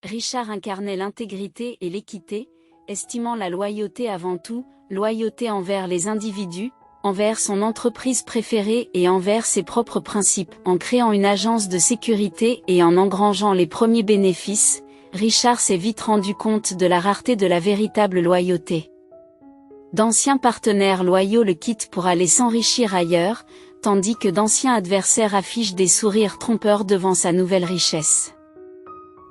Richard incarnait l'intégrité et l'équité, estimant la loyauté avant tout, loyauté envers les individus, envers son entreprise préférée et envers ses propres principes. En créant une agence de sécurité et en engrangeant les premiers bénéfices, Richard s'est vite rendu compte de la rareté de la véritable loyauté. D'anciens partenaires loyaux le quittent pour aller s'enrichir ailleurs, tandis que d'anciens adversaires affichent des sourires trompeurs devant sa nouvelle richesse.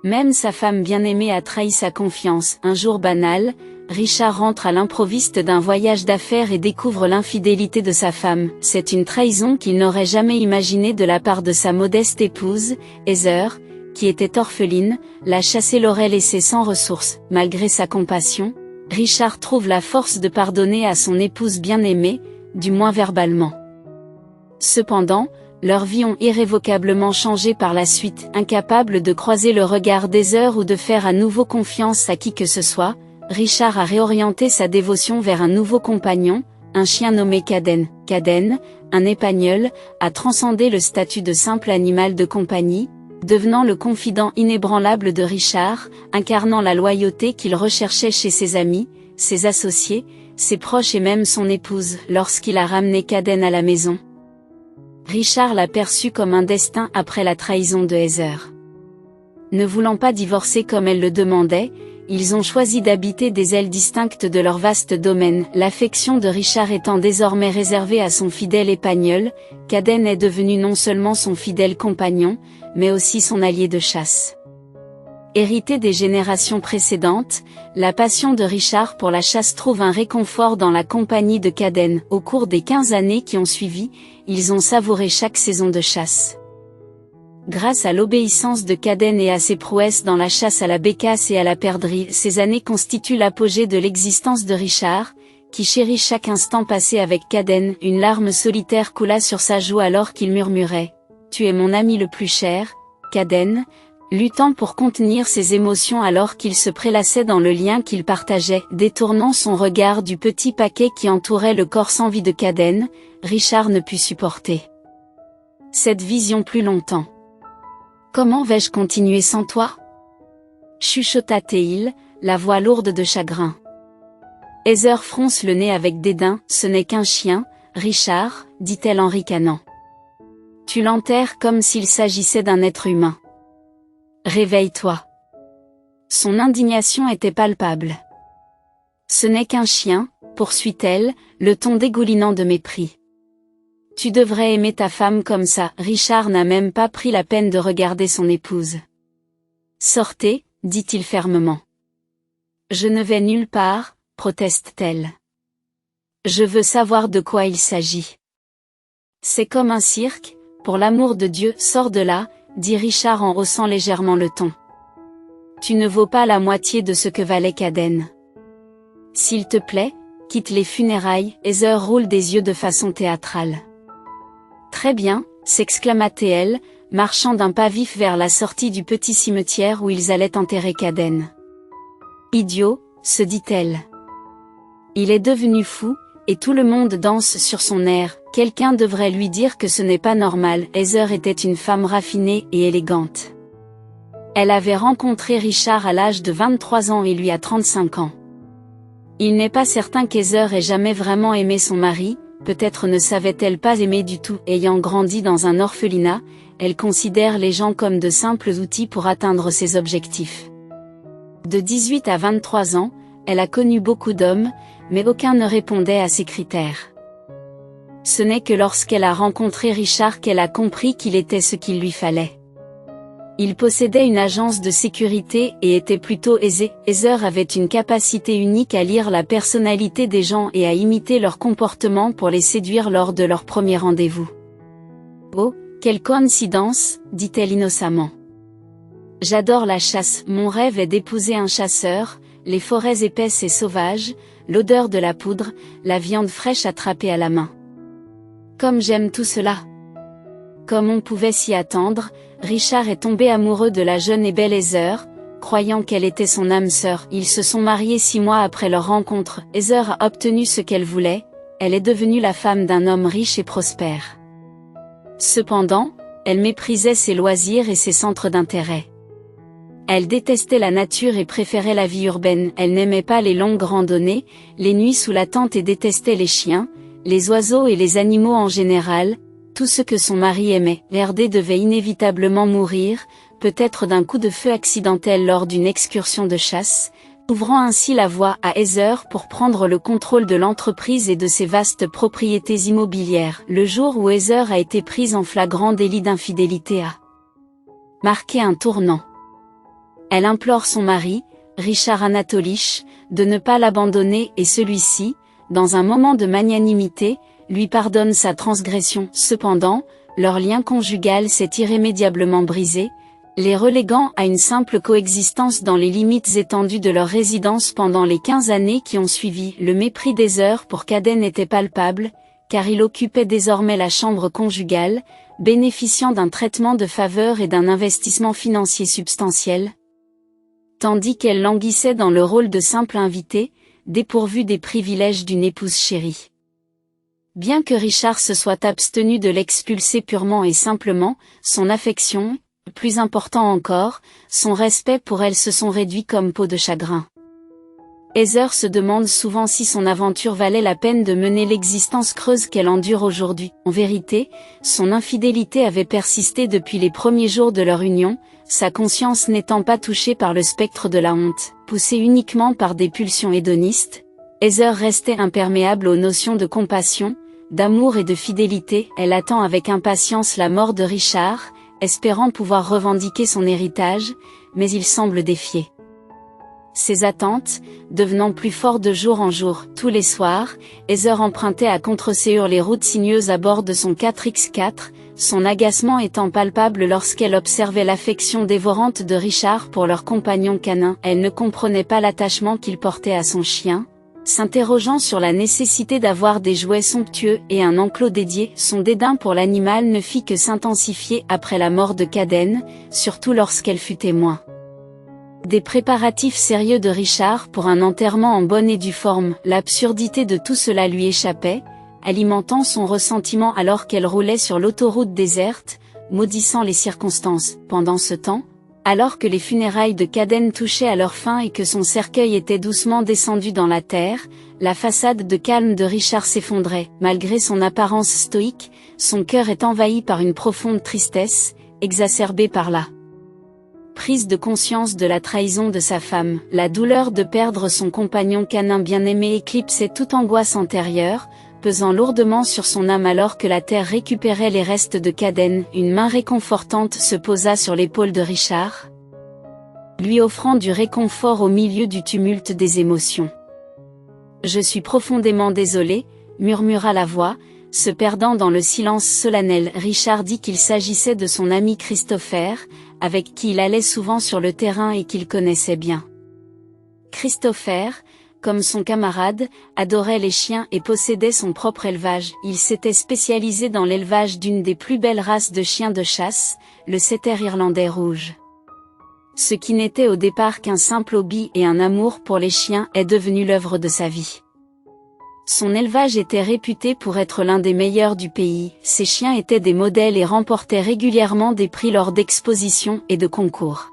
Même sa femme bien-aimée a trahi sa confiance. Un jour banal, Richard rentre à l'improviste d'un voyage d'affaires et découvre l'infidélité de sa femme. C'est une trahison qu'il n'aurait jamais imaginée de la part de sa modeste épouse, Heather, qui était orpheline, l'a chassé l'aurait laissé sans ressources. Malgré sa compassion, Richard trouve la force de pardonner à son épouse bien-aimée, du moins verbalement. Cependant, leurs vies ont irrévocablement changé par la suite. Incapable de croiser le regard d'Heather ou de faire à nouveau confiance à qui que ce soit, Richard a réorienté sa dévotion vers un nouveau compagnon, un chien nommé Caden. Caden, un épagneul, a transcendé le statut de simple animal de compagnie, devenant le confident inébranlable de Richard, incarnant la loyauté qu'il recherchait chez ses amis, ses associés, ses proches et même son épouse. Lorsqu'il a ramené Caden à la maison, Richard l'a perçu comme un destin après la trahison de Heather. Ne voulant pas divorcer comme elle le demandait, ils ont choisi d'habiter des ailes distinctes de leur vaste domaine. L'affection de Richard étant désormais réservée à son fidèle épagneul, Caden est devenu non seulement son fidèle compagnon, mais aussi son allié de chasse. Hérité des générations précédentes, la passion de Richard pour la chasse trouve un réconfort dans la compagnie de Caden. Au cours des 15 années qui ont suivi, ils ont savouré chaque saison de chasse. Grâce à l'obéissance de Caden et à ses prouesses dans la chasse à la bécasse et à la perdrix, ces années constituent l'apogée de l'existence de Richard, qui chérit chaque instant passé avec Caden. Une larme solitaire coula sur sa joue alors qu'il murmurait « Tu es mon ami le plus cher, Caden », luttant pour contenir ses émotions alors qu'il se prélassait dans le lien qu'il partageait. Détournant son regard du petit paquet qui entourait le corps sans vie de Caden, Richard ne put supporter cette vision plus longtemps. « Comment vais-je continuer sans toi ?» chuchota Théil, la voix lourde de chagrin. Heather fronce le nez avec dédain. « Ce n'est qu'un chien, Richard, dit-elle en ricanant. Tu l'enterres comme s'il s'agissait d'un être humain. Réveille-toi. » Son indignation était palpable. « Ce n'est qu'un chien, poursuit-elle, le ton dégoulinant de mépris. Tu devrais aimer ta femme comme ça. » Richard n'a même pas pris la peine de regarder son épouse. « Sortez, dit-il fermement. Je ne vais nulle part, proteste-t-elle. Je veux savoir de quoi il s'agit. C'est comme un cirque, pour l'amour de Dieu, sors de là, dit Richard en haussant légèrement le ton. Tu ne vaux pas la moitié de ce que valait Caden. S'il te plaît, quitte les funérailles. Heather roule des yeux de façon théâtrale. Très bien, s'exclama Théel, marchant d'un pas vif vers la sortie du petit cimetière où ils allaient enterrer Caden. Idiot, se dit-elle. Il est devenu fou, et tout le monde danse sur son air. Quelqu'un devrait lui dire que ce n'est pas normal. Heather était une femme raffinée et élégante. Elle avait rencontré Richard à l'âge de 23 ans et lui a 35 ans. Il n'est pas certain qu'Heather ait jamais vraiment aimé son mari, peut-être ne savait-elle pas aimer du tout. Ayant grandi dans un orphelinat, elle considère les gens comme de simples outils pour atteindre ses objectifs. De 18 à 23 ans, elle a connu beaucoup d'hommes, mais aucun ne répondait à ses critères. Ce n'est que lorsqu'elle a rencontré Richard qu'elle a compris qu'il était ce qu'il lui fallait. Il possédait une agence de sécurité et était plutôt aisé. Heather avait une capacité unique à lire la personnalité des gens et à imiter leur comportement pour les séduire lors de leur premier rendez-vous. « Oh, quelle coïncidence, dit-elle innocemment. J'adore la chasse, mon rêve est d'épouser un chasseur, les forêts épaisses et sauvages, l'odeur de la poudre, la viande fraîche attrapée à la main. Comme j'aime tout cela. » Comme on pouvait s'y attendre, Richard est tombé amoureux de la jeune et belle Heather, croyant qu'elle était son âme sœur. Ils se sont mariés 6 mois après leur rencontre. Heather a obtenu ce qu'elle voulait, elle est devenue la femme d'un homme riche et prospère. Cependant, elle méprisait ses loisirs et ses centres d'intérêt. Elle détestait la nature et préférait la vie urbaine. Elle n'aimait pas les longues randonnées, les nuits sous la tente et détestait les chiens, les oiseaux et les animaux en général, tout ce que son mari aimait. Verdé devait inévitablement mourir, peut-être d'un coup de feu accidentel lors d'une excursion de chasse, ouvrant ainsi la voie à Heather pour prendre le contrôle de l'entreprise et de ses vastes propriétés immobilières. Le jour où Heather a été prise en flagrant délit d'infidélité a marqué un tournant. Elle implore son mari, Richard Anatolich, de ne pas l'abandonner et celui-ci, dans un moment de magnanimité, lui pardonne sa transgression. Cependant, leur lien conjugal s'est irrémédiablement brisé, les reléguant à une simple coexistence dans les limites étendues de leur résidence pendant les 15 années qui ont suivi. Le mépris d'Heather pour Caden était palpable, car il occupait désormais la chambre conjugale, bénéficiant d'un traitement de faveur et d'un investissement financier substantiel, tandis qu'elle languissait dans le rôle de simple invitée, dépourvue des privilèges d'une épouse chérie. Bien que Richard se soit abstenu de l'expulser purement et simplement, son affection, plus important encore, son respect pour elle se sont réduits comme peau de chagrin. Heather se demande souvent si son aventure valait la peine de mener l'existence creuse qu'elle endure aujourd'hui. En vérité, son infidélité avait persisté depuis les premiers jours de leur union, sa conscience n'étant pas touchée par le spectre de la honte. Poussée uniquement par des pulsions hédonistes, Heather restait imperméable aux notions de compassion, d'amour et de fidélité. Elle attend avec impatience la mort de Richard, espérant pouvoir revendiquer son héritage, mais il semble défier ses attentes, devenant plus fort de jour en jour. Tous les soirs, Heather empruntait à contre-séure les routes sinueuses à bord de son 4x4, son agacement étant palpable lorsqu'elle observait l'affection dévorante de Richard pour leur compagnon canin. Elle ne comprenait pas l'attachement qu'il portait à son chien, s'interrogeant sur la nécessité d'avoir des jouets somptueux et un enclos dédié. Son dédain pour l'animal ne fit que s'intensifier après la mort de Caden, surtout lorsqu'elle fut témoin des préparatifs sérieux de Richard pour un enterrement en bonne et due forme. L'absurdité de tout cela lui échappait, alimentant son ressentiment alors qu'elle roulait sur l'autoroute déserte, maudissant les circonstances. Pendant ce temps, alors que les funérailles de Caden touchaient à leur fin et que son cercueil était doucement descendu dans la terre, la façade de calme de Richard s'effondrait. Malgré son apparence stoïque, son cœur est envahi par une profonde tristesse, exacerbée par la prise de conscience de la trahison de sa femme. La douleur de perdre son compagnon canin bien-aimé éclipsait toute angoisse antérieure, pesant lourdement sur son âme alors que la terre récupérait les restes de Caden. Une main réconfortante se posa sur l'épaule de Richard, lui offrant du réconfort au milieu du tumulte des émotions. « Je suis profondément désolé, » murmura la voix, se perdant dans le silence solennel. Richard dit qu'il s'agissait de son ami Christopher, avec qui il allait souvent sur le terrain et qu'il connaissait bien. Christopher, comme son camarade, adorait les chiens et possédait son propre élevage. Il s'était spécialisé dans l'élevage d'une des plus belles races de chiens de chasse, le setter irlandais rouge. Ce qui n'était au départ qu'un simple hobby et un amour pour les chiens est devenu l'œuvre de sa vie. Son élevage était réputé pour être l'un des meilleurs du pays. Ses chiens étaient des modèles et remportaient régulièrement des prix lors d'expositions et de concours.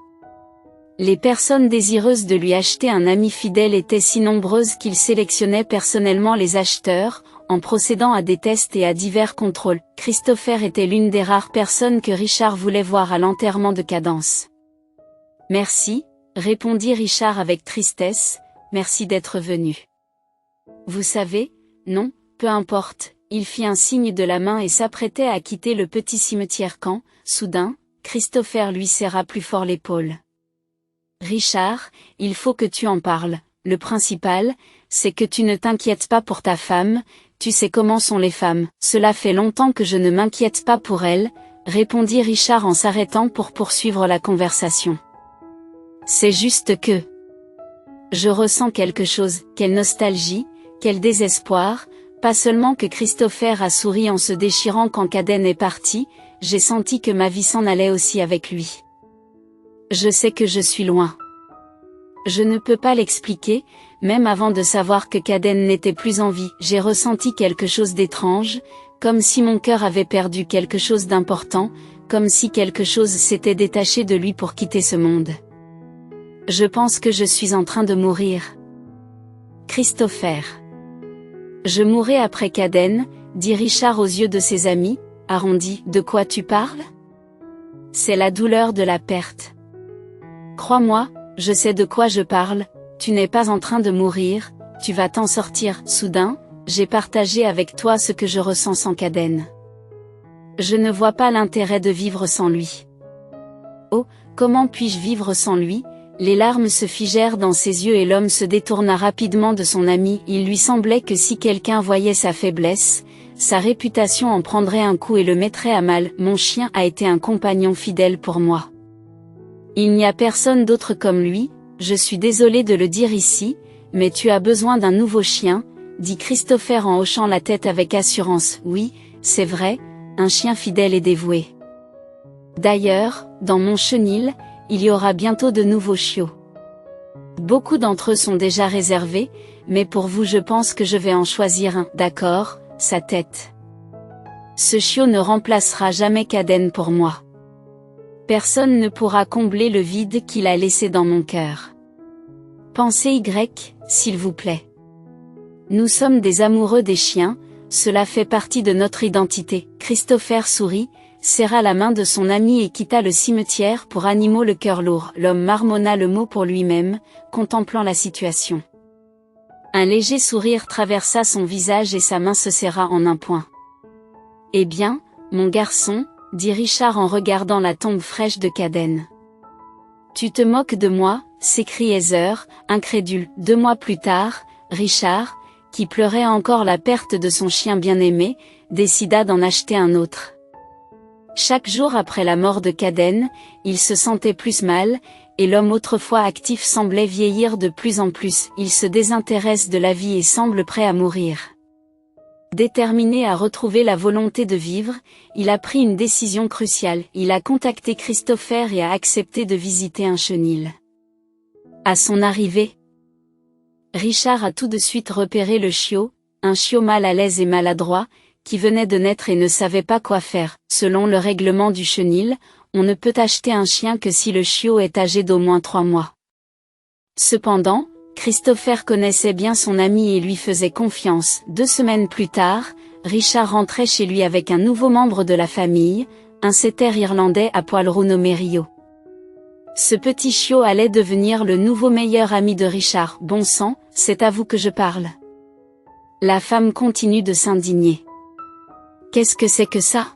Les personnes désireuses de lui acheter un ami fidèle étaient si nombreuses qu'il sélectionnait personnellement les acheteurs, en procédant à des tests et à divers contrôles. Christopher était l'une des rares personnes que Richard voulait voir à l'enterrement de Cadence. « Merci, » répondit Richard avec tristesse, « merci d'être venu. » Vous savez, non, peu importe, il fit un signe de la main et s'apprêtait à quitter le petit cimetière quand, soudain, Christopher lui serra plus fort l'épaule. Richard, il faut que tu en parles, le principal, c'est que tu ne t'inquiètes pas pour ta femme, tu sais comment sont les femmes. Cela fait longtemps que je ne m'inquiète pas pour elle, répondit Richard en s'arrêtant pour poursuivre la conversation. C'est juste que je ressens quelque chose, quelle nostalgie, quel désespoir, pas seulement que Christopher a souri en se déchirant quand Caden est parti, j'ai senti que ma vie s'en allait aussi avec lui. Je sais que je suis loin. Je ne peux pas l'expliquer, même avant de savoir que Caden n'était plus en vie. J'ai ressenti quelque chose d'étrange, comme si mon cœur avait perdu quelque chose d'important, comme si quelque chose s'était détaché de lui pour quitter ce monde. Je pense que je suis en train de mourir. Christopher. Je mourrai après qu'Aden, dit Richard aux yeux de ses amis, arrondis. De quoi tu parles? C'est la douleur de la perte. Crois-moi, je sais de quoi je parle, tu n'es pas en train de mourir, tu vas t'en sortir. Soudain, j'ai partagé avec toi ce que je ressens sans qu'Aden. Je ne vois pas l'intérêt de vivre sans lui. Oh, comment puis-je vivre sans lui? Les larmes se figèrent dans ses yeux et l'homme se détourna rapidement de son ami. Il lui semblait que si quelqu'un voyait sa faiblesse, sa réputation en prendrait un coup et le mettrait à mal. Mon chien a été un compagnon fidèle pour moi. Il n'y a personne d'autre comme lui, je suis désolé de le dire ici, mais tu as besoin d'un nouveau chien, dit Christopher en hochant la tête avec assurance. Oui, c'est vrai, un chien fidèle et dévoué. D'ailleurs, dans mon chenil, il y aura bientôt de nouveaux chiots. Beaucoup d'entre eux sont déjà réservés, mais pour vous je pense que je vais en choisir un. D'accord, sa tête. Ce chiot ne remplacera jamais qu'Aden pour moi. Personne ne pourra combler le vide qu'il a laissé dans mon cœur. Pensez Y, s'il vous plaît. Nous sommes des amoureux des chiens, cela fait partie de notre identité. Christopher sourit, serra la main de son ami et quitta le cimetière pour animaux le cœur lourd. L'homme marmonna le mot pour lui-même, contemplant la situation. Un léger sourire traversa son visage et sa main se serra en un point. Eh bien, mon garçon, dit Richard en regardant la tombe fraîche de qu'Aden. Tu te moques de moi, s'écrie Heather, incrédule. 2 mois plus tard, Richard, qui pleurait encore la perte de son chien bien-aimé, décida d'en acheter un autre. Chaque jour après la mort de qu'Aden, il se sentait plus mal, et l'homme autrefois actif semblait vieillir de plus en plus. Il se désintéresse de la vie et semble prêt à mourir. Déterminé à retrouver la volonté de vivre, il a pris une décision cruciale. Il a contacté Christopher et a accepté de visiter un chenil. À son arrivée, Richard a tout de suite repéré le chiot, un chiot mal à l'aise et maladroit, qui venait de naître et ne savait pas quoi faire. Selon le règlement du chenil, on ne peut acheter un chien que si le chiot est âgé d'au moins 3 mois. Cependant, Christopher connaissait bien son ami et lui faisait confiance. 2 semaines plus tard, Richard rentrait chez lui avec un nouveau membre de la famille, un setter irlandais à poil roux nommé Rio. Ce petit chiot allait devenir le nouveau meilleur ami de Richard. Bon sang, c'est à vous que je parle. La femme continue de s'indigner. Qu'est-ce que c'est que ça?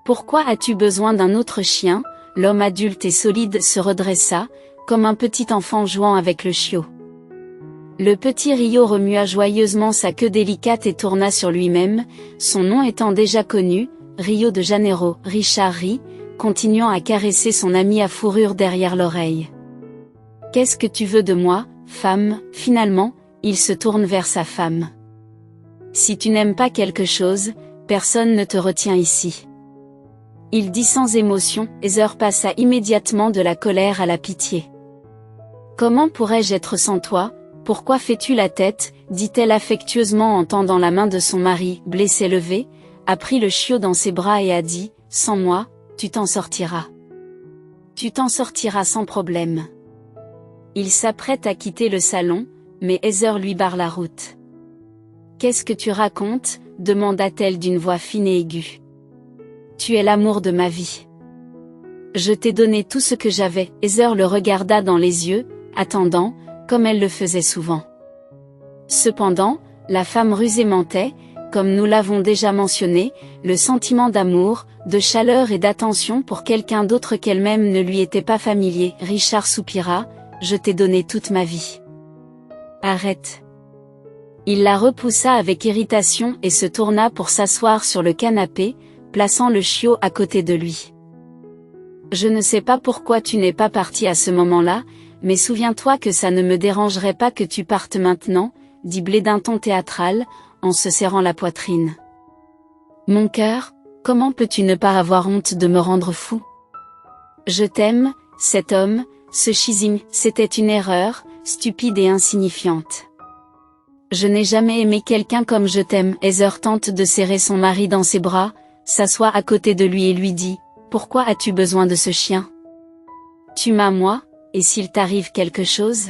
Pourquoi as-tu besoin d'un autre chien? L'homme adulte et solide se redressa, comme un petit enfant jouant avec le chiot. Le petit Rio remua joyeusement sa queue délicate et tourna sur lui-même, son nom étant déjà connu, Rio de Janeiro. Richard rit, continuant à caresser son ami à fourrure derrière l'oreille. Qu'est-ce que tu veux de moi, femme? Finalement, il se tourne vers sa femme. Si tu n'aimes pas quelque chose, personne ne te retient ici. Il dit sans émotion. Heather passa immédiatement de la colère à la pitié. Comment pourrais-je être sans toi? Pourquoi fais-tu la tête? Dit-elle affectueusement en tendant la main de son mari, blessé levé, a pris le chiot dans ses bras et a dit, sans moi, tu t'en sortiras. Tu t'en sortiras sans problème. Il s'apprête à quitter le salon, mais Heather lui barre la route. Qu'est-ce que tu racontes? Demanda-t-elle d'une voix fine et aiguë. Tu es l'amour de ma vie. Je t'ai donné tout ce que j'avais. Heather le regarda dans les yeux, attendant, comme elle le faisait souvent. Cependant, la femme rusée mentait, comme nous l'avons déjà mentionné, le sentiment d'amour, de chaleur et d'attention pour quelqu'un d'autre qu'elle-même ne lui était pas familier. Richard soupira, je t'ai donné toute ma vie. Arrête. Il la repoussa avec irritation et se tourna pour s'asseoir sur le canapé, plaçant le chiot à côté de lui. Je ne sais pas pourquoi tu n'es pas parti à ce moment-là, mais souviens-toi que ça ne me dérangerait pas que tu partes maintenant, dit Blé d'un ton théâtral, en se serrant la poitrine. Mon cœur, comment peux-tu ne pas avoir honte de me rendre fou? Je t'aime, cet homme, ce schisme, c'était une erreur, stupide et insignifiante. Je n'ai jamais aimé quelqu'un comme je t'aime. Heather tente de serrer son mari dans ses bras, s'assoit à côté de lui et lui dit, pourquoi as-tu besoin de ce chien? Tu m'as moi, et s'il t'arrive quelque chose?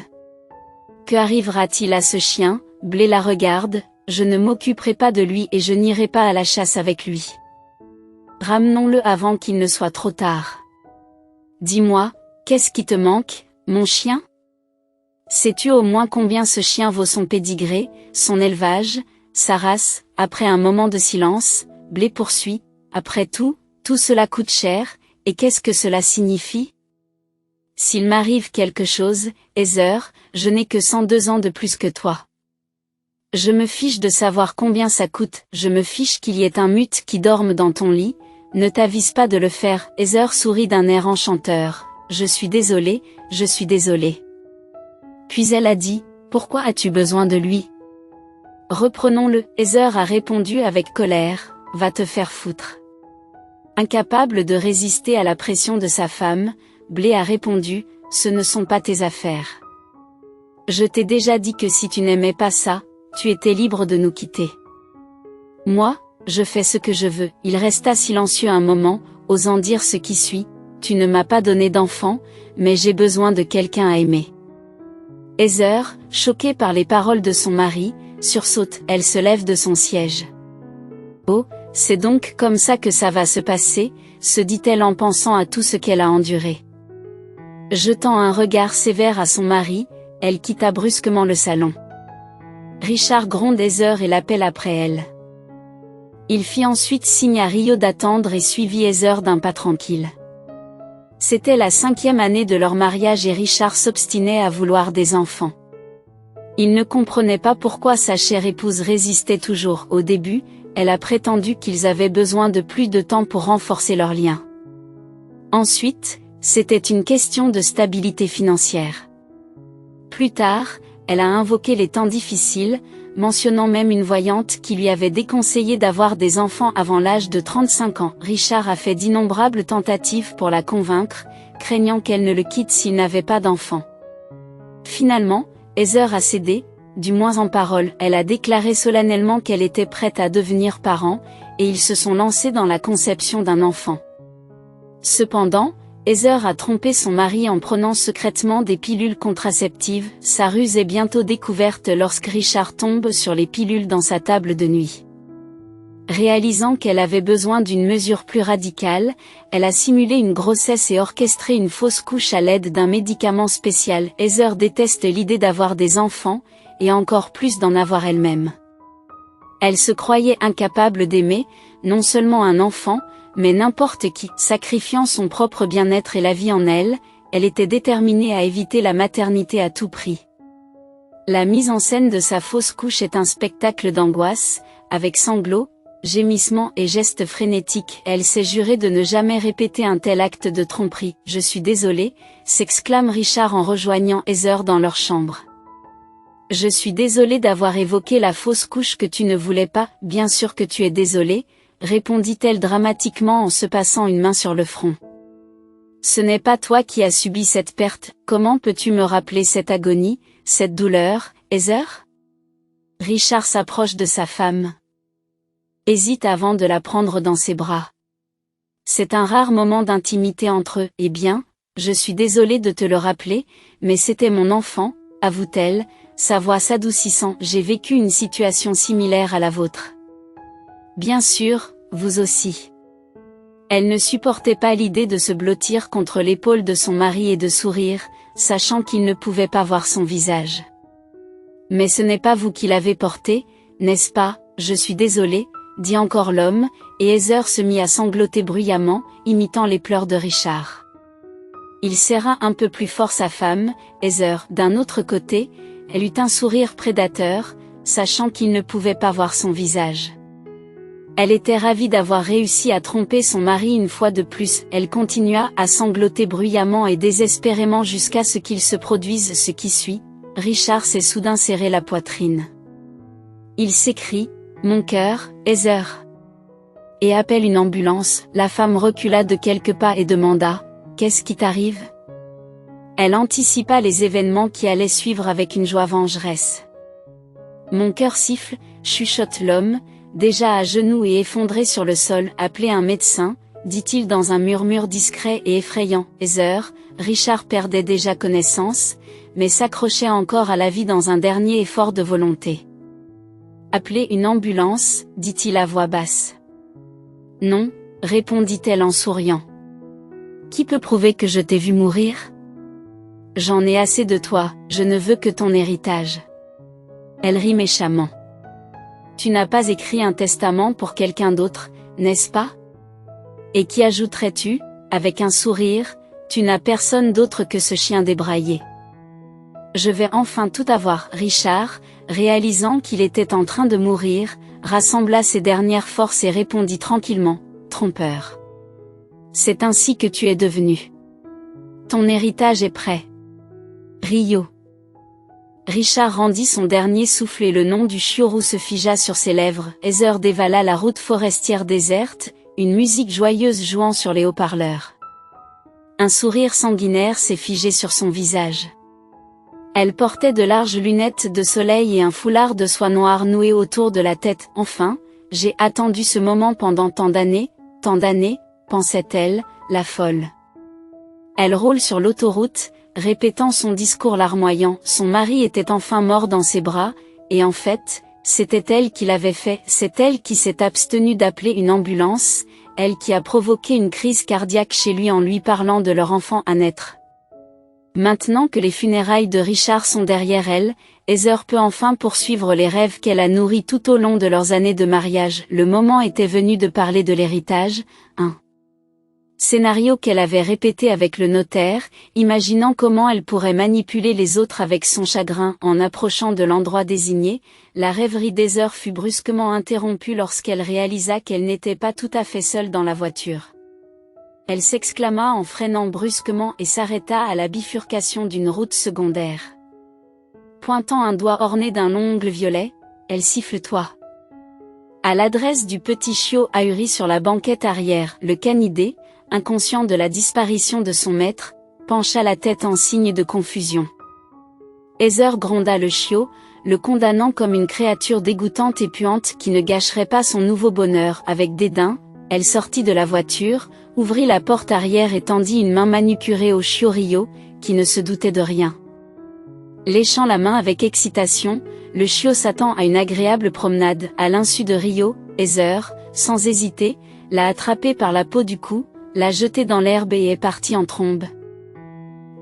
Que arrivera-t-il à ce chien? Blé la regarde, je ne m'occuperai pas de lui et je n'irai pas à la chasse avec lui. Ramenons-le avant qu'il ne soit trop tard. Dis-moi, qu'est-ce qui te manque, mon chien? Sais-tu au moins combien ce chien vaut son pédigré, son élevage, sa race? Après un moment de silence, Blé poursuit, après tout cela coûte cher, et qu'est-ce que cela signifie? S'il m'arrive quelque chose, Heather, je n'ai que 102 ans de plus que toi. Je me fiche de savoir combien ça coûte, je me fiche qu'il y ait un mute qui dorme dans ton lit, ne t'avise pas de le faire. Heather sourit d'un air enchanteur, je suis désolée, je suis désolée. Puis elle a dit, pourquoi as-tu besoin de lui? Reprenons-le. Heather a répondu avec colère, va te faire foutre. Incapable de résister à la pression de sa femme, Blé a répondu, ce ne sont pas tes affaires. Je t'ai déjà dit que si tu n'aimais pas ça, tu étais libre de nous quitter. Moi, je fais ce que je veux. Il resta silencieux un moment, osant dire ce qui suit, tu ne m'as pas donné d'enfant, mais j'ai besoin de quelqu'un à aimer. Heather, choquée par les paroles de son mari, sursaute, elle se lève de son siège. Oh, c'est donc comme ça que ça va se passer, se dit-elle en pensant à tout ce qu'elle a enduré. Jetant un regard sévère à son mari, elle quitta brusquement le salon. Richard gronde Heather et l'appelle après elle. Il fit ensuite signe à Rio d'attendre et suivit Heather d'un pas tranquille. C'était la 5e année de leur mariage et Richard s'obstinait à vouloir des enfants. Il ne comprenait pas pourquoi sa chère épouse résistait toujours. Au début, elle a prétendu qu'ils avaient besoin de plus de temps pour renforcer leur lien. Ensuite, c'était une question de stabilité financière. Plus tard, elle a invoqué les temps difficiles, mentionnant même une voyante qui lui avait déconseillé d'avoir des enfants avant l'âge de 35 ans. Richard a fait d'innombrables tentatives pour la convaincre, craignant qu'elle ne le quitte s'il n'avait pas d'enfants. Finalement, Heather a cédé, du moins en parole. Elle a déclaré solennellement qu'elle était prête à devenir parent, et ils se sont lancés dans la conception d'un enfant. Cependant, Heather a trompé son mari en prenant secrètement des pilules contraceptives. Sa ruse est bientôt découverte lorsque Richard tombe sur les pilules dans sa table de nuit. Réalisant qu'elle avait besoin d'une mesure plus radicale, elle a simulé une grossesse et orchestré une fausse couche à l'aide d'un médicament spécial. Heather déteste l'idée d'avoir des enfants, et encore plus d'en avoir elle-même. Elle se croyait incapable d'aimer, non seulement un enfant, mais n'importe qui. Sacrifiant son propre bien-être et la vie en elle, elle était déterminée à éviter la maternité à tout prix. La mise en scène de sa fausse couche est un spectacle d'angoisse, avec sanglots, gémissements et gestes frénétiques. Elle s'est jurée de ne jamais répéter un tel acte de tromperie. « Je suis désolé », s'exclame Richard en rejoignant Heather dans leur chambre. « Je suis désolé d'avoir évoqué la fausse couche que tu ne voulais pas. » « Bien sûr que tu es désolé, » répondit-elle dramatiquement en se passant une main sur le front. « Ce n'est pas toi qui as subi cette perte, comment peux-tu me rappeler cette agonie, cette douleur, Heather ?» Richard s'approche de sa femme. Hésite avant de la prendre dans ses bras. C'est un rare moment d'intimité entre eux. « Eh bien, je suis désolée de te le rappeler, mais c'était mon enfant, avoue-t-elle, sa voix s'adoucissant. J'ai vécu une situation similaire à la vôtre. Bien sûr, vous aussi. » Elle ne supportait pas l'idée de se blottir contre l'épaule de son mari et de sourire, sachant qu'il ne pouvait pas voir son visage. « Mais ce n'est pas vous qui l'avez porté, n'est-ce pas? Je suis désolée, » dit encore l'homme, et Heather se mit à sangloter bruyamment, imitant les pleurs de Richard. Il serra un peu plus fort sa femme. Heather, d'un autre côté, elle eut un sourire prédateur, sachant qu'il ne pouvait pas voir son visage. Elle était ravie d'avoir réussi à tromper son mari une fois de plus. Elle continua à sangloter bruyamment et désespérément jusqu'à ce qu'il se produise ce qui suit. Richard s'est soudain serré la poitrine. Il s'écrie, « Mon cœur, Heather !» et appelle une ambulance. La femme recula de quelques pas et demanda, « Qu'est-ce qui t'arrive ?» Elle anticipa les événements qui allaient suivre avec une joie vengeresse. « Mon cœur siffle », chuchote l'homme, déjà à genoux et effondré sur le sol. « Appelez un médecin, dit-il dans un murmure discret et effrayant. Heather, Richard perdait déjà connaissance, mais s'accrochait encore à la vie dans un dernier effort de volonté. Appelez une ambulance, dit-il à voix basse. Non, répondit-elle en souriant. Qui peut prouver que je t'ai vu mourir? J'en ai assez de toi, je ne veux que ton héritage. Elle rit méchamment. Tu n'as pas écrit un testament pour quelqu'un d'autre, n'est-ce pas? Et qui ajouterais-tu, avec un sourire, tu n'as personne d'autre que ce chien débraillé. Je vais enfin tout avoir. Richard, réalisant qu'il était en train de mourir, rassembla ses dernières forces et répondit tranquillement, trompeur. C'est ainsi que tu es devenu. Ton héritage est prêt. Rio. Richard rendit son dernier souffle et le nom du chiot roux se figea sur ses lèvres. Heather dévala la route forestière déserte, une musique joyeuse jouant sur les haut-parleurs. Un sourire sanguinaire s'est figé sur son visage. Elle portait de larges lunettes de soleil et un foulard de soie noire noué autour de la tête. Enfin, j'ai attendu ce moment pendant tant d'années, pensait-elle, la folle. Elle roule sur l'autoroute, répétant son discours larmoyant. Son mari était enfin mort dans ses bras, et en fait, c'était elle qui l'avait fait. C'est elle qui s'est abstenue d'appeler une ambulance, elle qui a provoqué une crise cardiaque chez lui en lui parlant de leur enfant à naître. Maintenant que les funérailles de Richard sont derrière elle, Heather peut enfin poursuivre les rêves qu'elle a nourris tout au long de leurs années de mariage. Le moment était venu de parler de l'héritage, un scénario qu'elle avait répété avec le notaire, imaginant comment elle pourrait manipuler les autres avec son chagrin. En approchant de l'endroit désigné, la rêverie d'Heather fut brusquement interrompue lorsqu'elle réalisa qu'elle n'était pas tout à fait seule dans la voiture. Elle s'exclama en freinant brusquement et s'arrêta à la bifurcation d'une route secondaire. Pointant un doigt orné d'un ongle violet, elle siffletoie. À l'adresse du petit chiot ahuri sur la banquette arrière, le canidé, inconscient de la disparition de son maître, pencha la tête en signe de confusion. Heather gronda le chiot, le condamnant comme une créature dégoûtante et puante qui ne gâcherait pas son nouveau bonheur. Avec dédain, elle sortit de la voiture, ouvrit la porte arrière et tendit une main manucurée au chiot Rio, qui ne se doutait de rien. Léchant la main avec excitation, le chiot s'attend à une agréable promenade. À l'insu de Rio, Heather, sans hésiter, l'a attrapé par la peau du cou, l'a jeté dans l'herbe et est partie en trombe.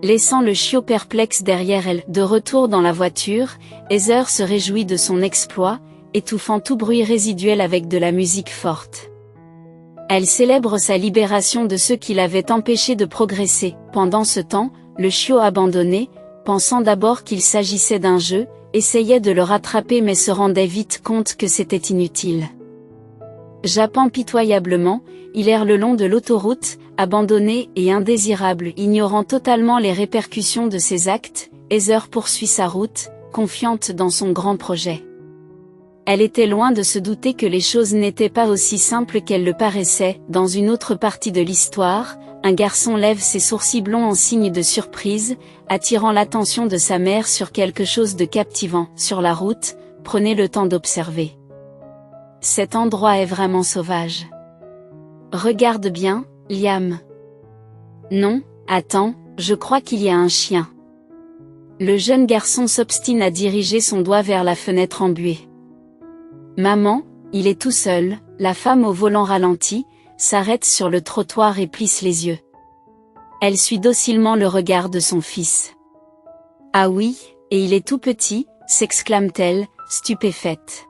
Laissant le chiot perplexe derrière elle. De retour dans la voiture, Heather se réjouit de son exploit, étouffant tout bruit résiduel avec de la musique forte. Elle célèbre sa libération de ceux qui l'avaient empêché de progresser. Pendant ce temps, le chiot abandonné, pensant d'abord qu'il s'agissait d'un jeu, essayait de le rattraper mais se rendait vite compte que c'était inutile. Jappant pitoyablement, il erre le long de l'autoroute, abandonné et indésirable. Ignorant totalement les répercussions de ses actes, Heather poursuit sa route, confiante dans son grand projet. Elle était loin de se douter que les choses n'étaient pas aussi simples qu'elles le paraissaient. Dans une autre partie de l'histoire, un garçon lève ses sourcils blonds en signe de surprise, attirant l'attention de sa mère sur quelque chose de captivant. Sur la route, prenez le temps d'observer. Cet endroit est vraiment sauvage. Regarde bien, Liam. Non, attends, je crois qu'il y a un chien. Le jeune garçon s'obstine à diriger son doigt vers la fenêtre embuée. Maman, il est tout seul. La femme au volant ralentit, s'arrête sur le trottoir et plisse les yeux. Elle suit docilement le regard de son fils. Ah oui, et il est tout petit, s'exclame-t-elle, stupéfaite.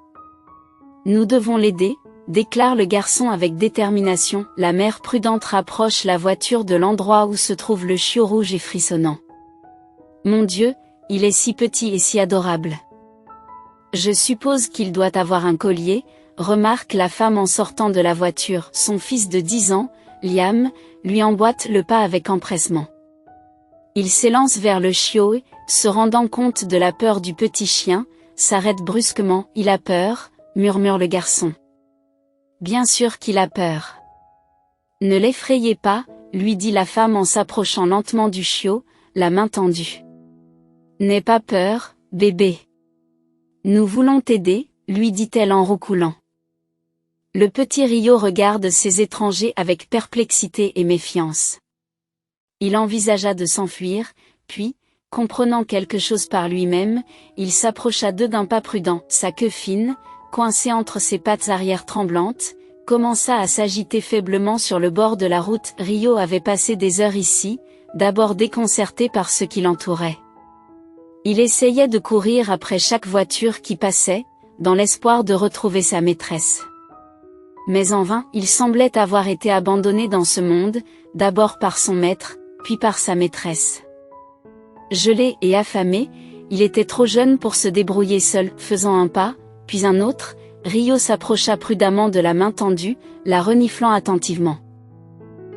Nous devons l'aider, déclare le garçon avec détermination. La mère prudente rapproche la voiture de l'endroit où se trouve le chiot rouge et frissonnant. Mon Dieu, il est si petit et si adorable. Je suppose qu'il doit avoir un collier, remarque la femme en sortant de la voiture. Son fils de 10 ans, Liam, lui emboîte le pas avec empressement. Il s'élance vers le chiot et, se rendant compte de la peur du petit chien, s'arrête brusquement. Il a peur, murmure le garçon. Bien sûr qu'il a peur. Ne l'effrayez pas, lui dit la femme en s'approchant lentement du chiot, la main tendue. N'aie pas peur, bébé. Nous voulons t'aider, lui dit-elle en roucoulant. Le petit Rio regarde ces étrangers avec perplexité et méfiance. Il envisagea de s'enfuir, puis, comprenant quelque chose par lui-même, il s'approcha d'eux d'un pas prudent. Sa queue fine, coincée entre ses pattes arrière tremblantes, commença à s'agiter faiblement sur le bord de la route. Rio avait passé des heures ici, d'abord déconcerté par ce qui l'entourait. Il essayait de courir après chaque voiture qui passait, dans l'espoir de retrouver sa maîtresse. Mais en vain, il semblait avoir été abandonné dans ce monde, d'abord par son maître, puis par sa maîtresse. Gelé et affamé, il était trop jeune pour se débrouiller seul. Faisant un pas, puis un autre, Rio s'approcha prudemment de la main tendue, la reniflant attentivement.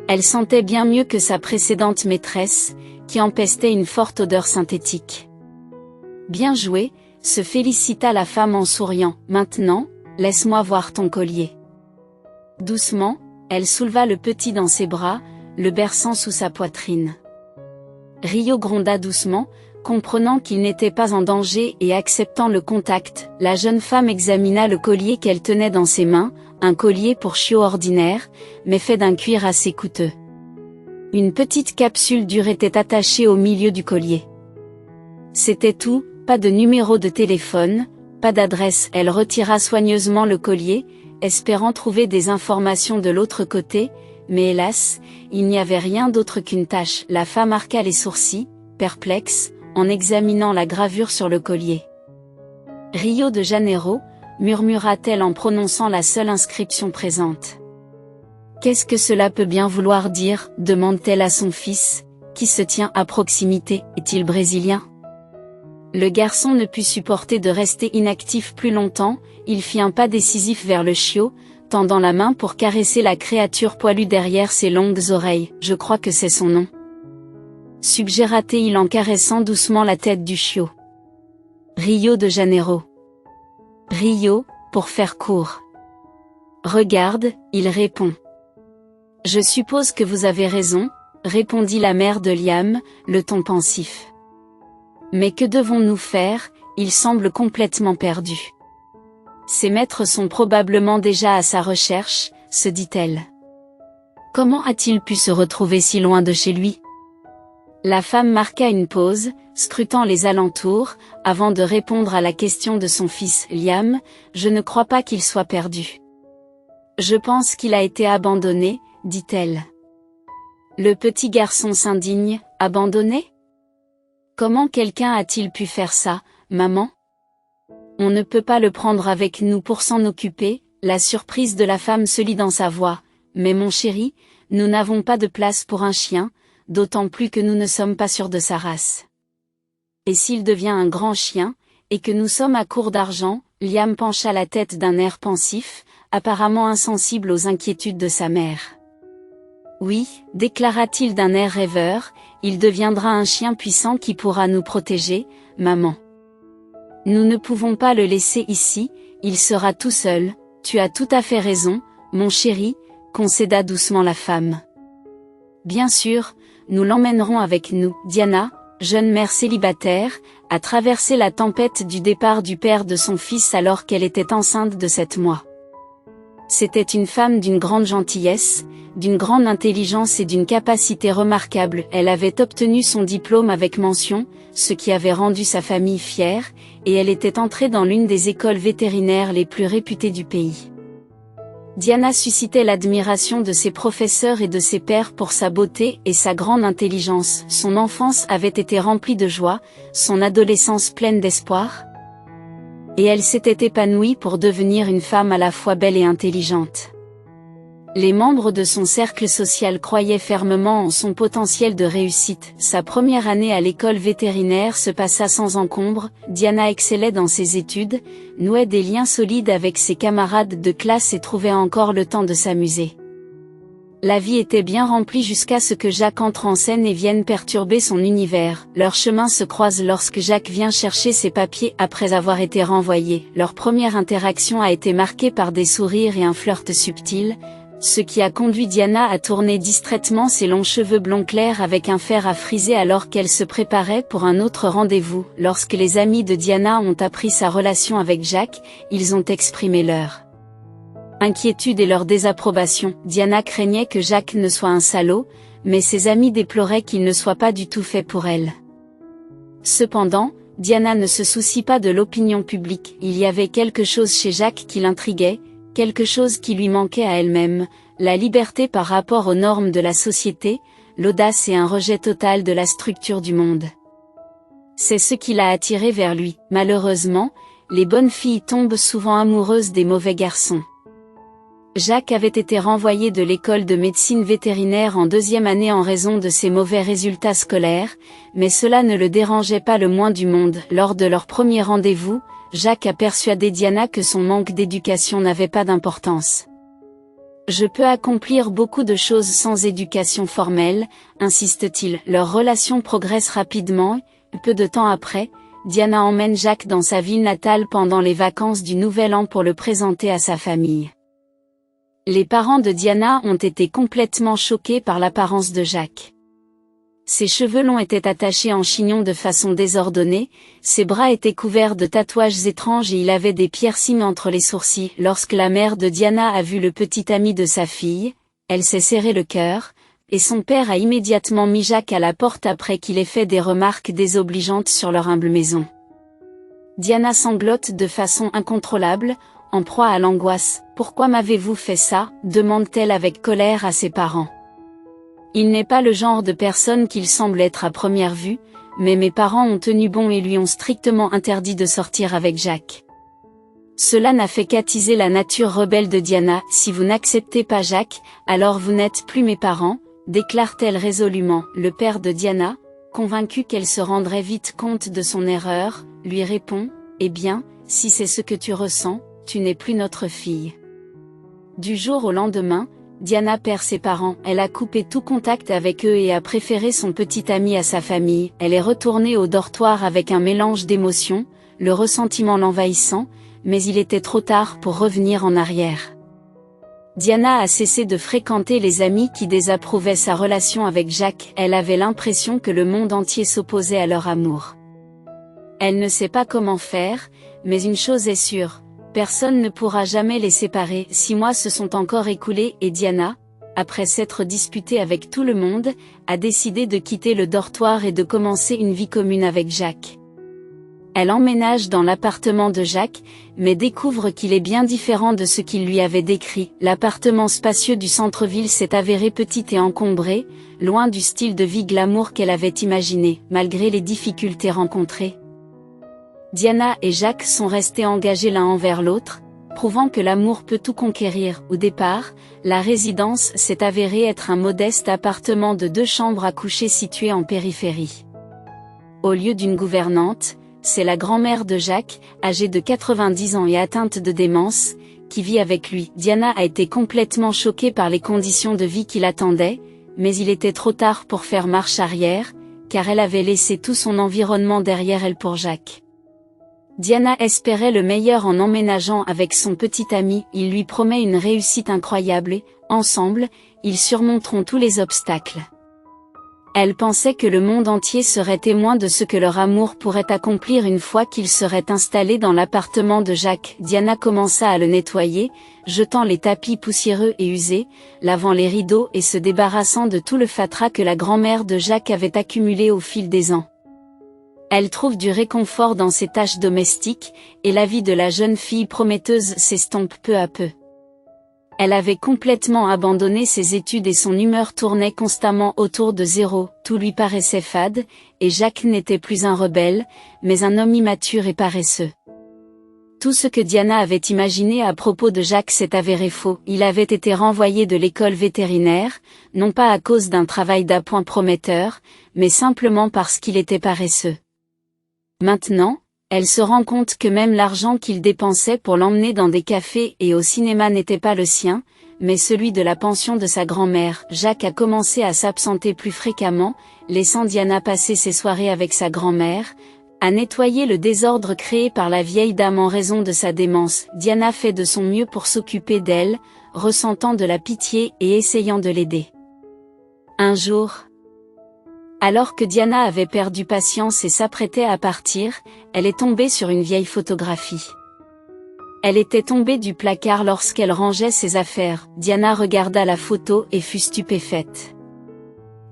Elle sentait bien mieux que sa précédente maîtresse, qui empestait une forte odeur synthétique. Bien joué, se félicita la femme en souriant. Maintenant, laisse-moi voir ton collier. Doucement, elle souleva le petit dans ses bras, le berçant sous sa poitrine. Rio gronda doucement, comprenant qu'il n'était pas en danger et acceptant le contact. La jeune femme examina le collier qu'elle tenait dans ses mains, un collier pour chiot ordinaire, mais fait d'un cuir assez coûteux. Une petite capsule dure était attachée au milieu du collier. C'était tout, pas de numéro de téléphone, pas d'adresse. Elle retira soigneusement le collier, espérant trouver des informations de l'autre côté, mais hélas, il n'y avait rien d'autre qu'une tache. La femme arqua les sourcils, perplexe, en examinant la gravure sur le collier. Rio de Janeiro, murmura-t-elle en prononçant la seule inscription présente. Qu'est-ce que cela peut bien vouloir dire, demande-t-elle à son fils, qui se tient à proximité. Est-il brésilien? Le garçon ne put supporter de rester inactif plus longtemps, il fit un pas décisif vers le chiot, tendant la main pour caresser la créature poilue derrière ses longues oreilles. Je crois que c'est son nom, suggéra-t-il en caressant doucement la tête du chiot. Rio de Janeiro. Rio, pour faire court. Regarde, il répond. Je suppose que vous avez raison, répondit la mère de Liam, le ton pensif. Mais que devons-nous faire? Il semble complètement perdu. Ses maîtres sont probablement déjà à sa recherche, se dit-elle. Comment a-t-il pu se retrouver si loin de chez lui? La femme marqua une pause, scrutant les alentours, avant de répondre à la question de son fils. Liam, je ne crois pas qu'il soit perdu. Je pense qu'il a été abandonné, dit-elle. Le petit garçon s'indigne. Abandonné? Comment quelqu'un a-t-il pu faire ça, maman? On ne peut pas le prendre avec nous pour s'en occuper. La surprise de la femme se lit dans sa voix. Mais mon chéri, nous n'avons pas de place pour un chien, d'autant plus que nous ne sommes pas sûrs de sa race. Et s'il devient un grand chien, et que nous sommes à court d'argent? Liam pencha la tête d'un air pensif, apparemment insensible aux inquiétudes de sa mère. Oui, déclara-t-il d'un air rêveur, il deviendra un chien puissant qui pourra nous protéger, maman. Nous ne pouvons pas le laisser ici, il sera tout seul. Tu as tout à fait raison, mon chéri, concéda doucement la femme. Bien sûr, nous l'emmènerons avec nous. Diana, jeune mère célibataire, a traversé la tempête du départ du père de son fils alors qu'elle était enceinte de 7 mois. C'était une femme d'une grande gentillesse, d'une grande intelligence et d'une capacité remarquable. Elle avait obtenu son diplôme avec mention, ce qui avait rendu sa famille fière, et elle était entrée dans l'une des écoles vétérinaires les plus réputées du pays. Diana suscitait l'admiration de ses professeurs et de ses pairs pour sa beauté et sa grande intelligence. Son enfance avait été remplie de joie, son adolescence pleine d'espoir. Et elle s'était épanouie pour devenir une femme à la fois belle et intelligente. Les membres de son cercle social croyaient fermement en son potentiel de réussite. Sa première année à l'école vétérinaire se passa sans encombre. Diana excellait dans ses études, nouait des liens solides avec ses camarades de classe et trouvait encore le temps de s'amuser. La vie était bien remplie jusqu'à ce que Jacques entre en scène et vienne perturber son univers. Leurs chemins se croisent lorsque Jacques vient chercher ses papiers après avoir été renvoyé. Leur première interaction a été marquée par des sourires et un flirt subtil, ce qui a conduit Diana à tourner distraitement ses longs cheveux blonds clairs avec un fer à friser alors qu'elle se préparait pour un autre rendez-vous. Lorsque les amis de Diana ont appris sa relation avec Jacques, ils ont exprimé leur inquiétude et leur désapprobation. Diana craignait que Jacques ne soit un salaud, mais ses amis déploraient qu'il ne soit pas du tout fait pour elle. Cependant, Diana ne se soucie pas de l'opinion publique. Il y avait quelque chose chez Jacques qui l'intriguait, quelque chose qui lui manquait à elle-même, la liberté par rapport aux normes de la société, l'audace et un rejet total de la structure du monde. C'est ce qui l'a attirée vers lui. Malheureusement, les bonnes filles tombent souvent amoureuses des mauvais garçons. Jacques avait été renvoyé de l'école de médecine vétérinaire en 2e année en raison de ses mauvais résultats scolaires, mais cela ne le dérangeait pas le moins du monde. Lors de leur premier rendez-vous, Jacques a persuadé Diana que son manque d'éducation n'avait pas d'importance. « Je peux accomplir beaucoup de choses sans éducation formelle », insiste-t-il. Leur relation progresse rapidement, et, peu de temps après, Diana emmène Jacques dans sa ville natale pendant les vacances du Nouvel An pour le présenter à sa famille. Les parents de Diana ont été complètement choqués par l'apparence de Jacques. Ses cheveux longs étaient attachés en chignon de façon désordonnée, ses bras étaient couverts de tatouages étranges et il avait des piercings entre les sourcils. Lorsque la mère de Diana a vu le petit ami de sa fille, elle s'est serré le cœur, et son père a immédiatement mis Jacques à la porte après qu'il ait fait des remarques désobligeantes sur leur humble maison. Diana sanglote de façon incontrôlable, en proie à l'angoisse. « Pourquoi m'avez-vous fait ça ?» demande-t-elle avec colère à ses parents. Il n'est pas le genre de personne qu'il semble être à première vue, mais mes parents ont tenu bon et lui ont strictement interdit de sortir avec Jacques. Cela n'a fait qu'attiser la nature rebelle de Diana. « Si vous n'acceptez pas Jacques, alors vous n'êtes plus mes parents », déclare-t-elle résolument. Le père de Diana, convaincu qu'elle se rendrait vite compte de son erreur, lui répond « Eh bien, si c'est ce que tu ressens, tu n'es plus notre fille. » Du jour au lendemain, Diana perd ses parents. Elle a coupé tout contact avec eux et a préféré son petit ami à sa famille. Elle est retournée au dortoir avec un mélange d'émotions, le ressentiment l'envahissant, mais il était trop tard pour revenir en arrière. Diana a cessé de fréquenter les amis qui désapprouvaient sa relation avec Jacques. Elle avait l'impression que le monde entier s'opposait à leur amour. Elle ne sait pas comment faire, mais une chose est sûre. Personne ne pourra jamais les séparer. 6 mois se sont encore écoulés et Diana, après s'être disputée avec tout le monde, a décidé de quitter le dortoir et de commencer une vie commune avec Jacques. Elle emménage dans l'appartement de Jacques, mais découvre qu'il est bien différent de ce qu'il lui avait décrit. L'appartement spacieux du centre-ville s'est avéré petit et encombré, loin du style de vie glamour qu'elle avait imaginé. Malgré les difficultés rencontrées, Diana et Jacques sont restés engagés l'un envers l'autre, prouvant que l'amour peut tout conquérir. Au départ, la résidence s'est avérée être un modeste appartement de 2 chambres à coucher situé en périphérie. Au lieu d'une gouvernante, c'est la grand-mère de Jacques, âgée de 90 ans et atteinte de démence, qui vit avec lui. Diana a été complètement choquée par les conditions de vie qui l'attendaient, mais il était trop tard pour faire marche arrière, car elle avait laissé tout son environnement derrière elle pour Jacques. Diana espérait le meilleur en emménageant avec son petit ami. Il lui promet une réussite incroyable et, ensemble, ils surmonteront tous les obstacles. Elle pensait que le monde entier serait témoin de ce que leur amour pourrait accomplir une fois qu'ils seraient installés dans l'appartement de Jacques. Diana commença à le nettoyer, jetant les tapis poussiéreux et usés, lavant les rideaux et se débarrassant de tout le fatras que la grand-mère de Jacques avait accumulé au fil des ans. Elle trouve du réconfort dans ses tâches domestiques, et la vie de la jeune fille prometteuse s'estompe peu à peu. Elle avait complètement abandonné ses études et son humeur tournait constamment autour de zéro. Tout lui paraissait fade, et Jacques n'était plus un rebelle, mais un homme immature et paresseux. Tout ce que Diana avait imaginé à propos de Jacques s'est avéré faux. Il avait été renvoyé de l'école vétérinaire, non pas à cause d'un travail d'appoint prometteur, mais simplement parce qu'il était paresseux. Maintenant, elle se rend compte que même l'argent qu'il dépensait pour l'emmener dans des cafés et au cinéma n'était pas le sien, mais celui de la pension de sa grand-mère. Jacques a commencé à s'absenter plus fréquemment, laissant Diana passer ses soirées avec sa grand-mère, à nettoyer le désordre créé par la vieille dame en raison de sa démence. Diana fait de son mieux pour s'occuper d'elle, ressentant de la pitié et essayant de l'aider. Un jour, alors que Diana avait perdu patience et s'apprêtait à partir, elle est tombée sur une vieille photographie. Elle était tombée du placard lorsqu'elle rangeait ses affaires. Diana regarda la photo et fut stupéfaite.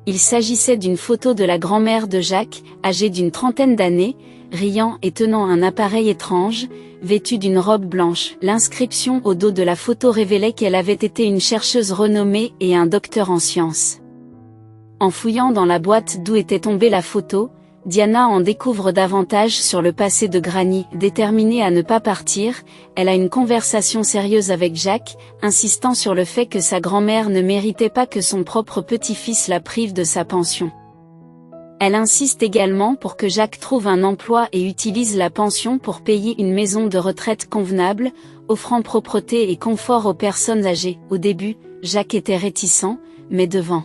Il s'agissait d'une photo de la grand-mère de Jacques, âgée d'une trentaine d'années, riant et tenant un appareil étrange, vêtue d'une robe blanche. L'inscription au dos de la photo révélait qu'elle avait été une chercheuse renommée et un docteur en sciences. En fouillant dans la boîte d'où était tombée la photo, Diana en découvre davantage sur le passé de Granny. Déterminée à ne pas partir, elle a une conversation sérieuse avec Jacques, insistant sur le fait que sa grand-mère ne méritait pas que son propre petit-fils la prive de sa pension. Elle insiste également pour que Jacques trouve un emploi et utilise la pension pour payer une maison de retraite convenable, offrant propreté et confort aux personnes âgées. Au début, Jacques était réticent, mais devant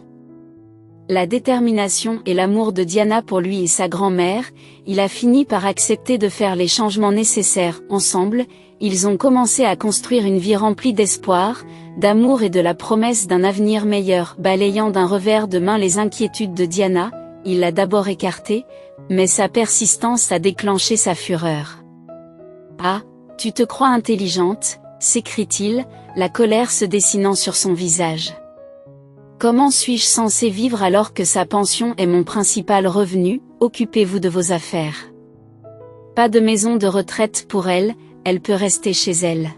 la détermination et l'amour de Diana pour lui et sa grand-mère, il a fini par accepter de faire les changements nécessaires. Ensemble, ils ont commencé à construire une vie remplie d'espoir, d'amour et de la promesse d'un avenir meilleur. Balayant d'un revers de main les inquiétudes de Diana, il l'a d'abord écartée, mais sa persistance a déclenché sa fureur. « Ah, tu te crois intelligente ?» s'écrie-t-il, la colère se dessinant sur son visage. Comment suis-je censé vivre alors que sa pension est mon principal revenu? Occupez-vous de vos affaires. Pas de maison de retraite pour elle, elle peut rester chez elle.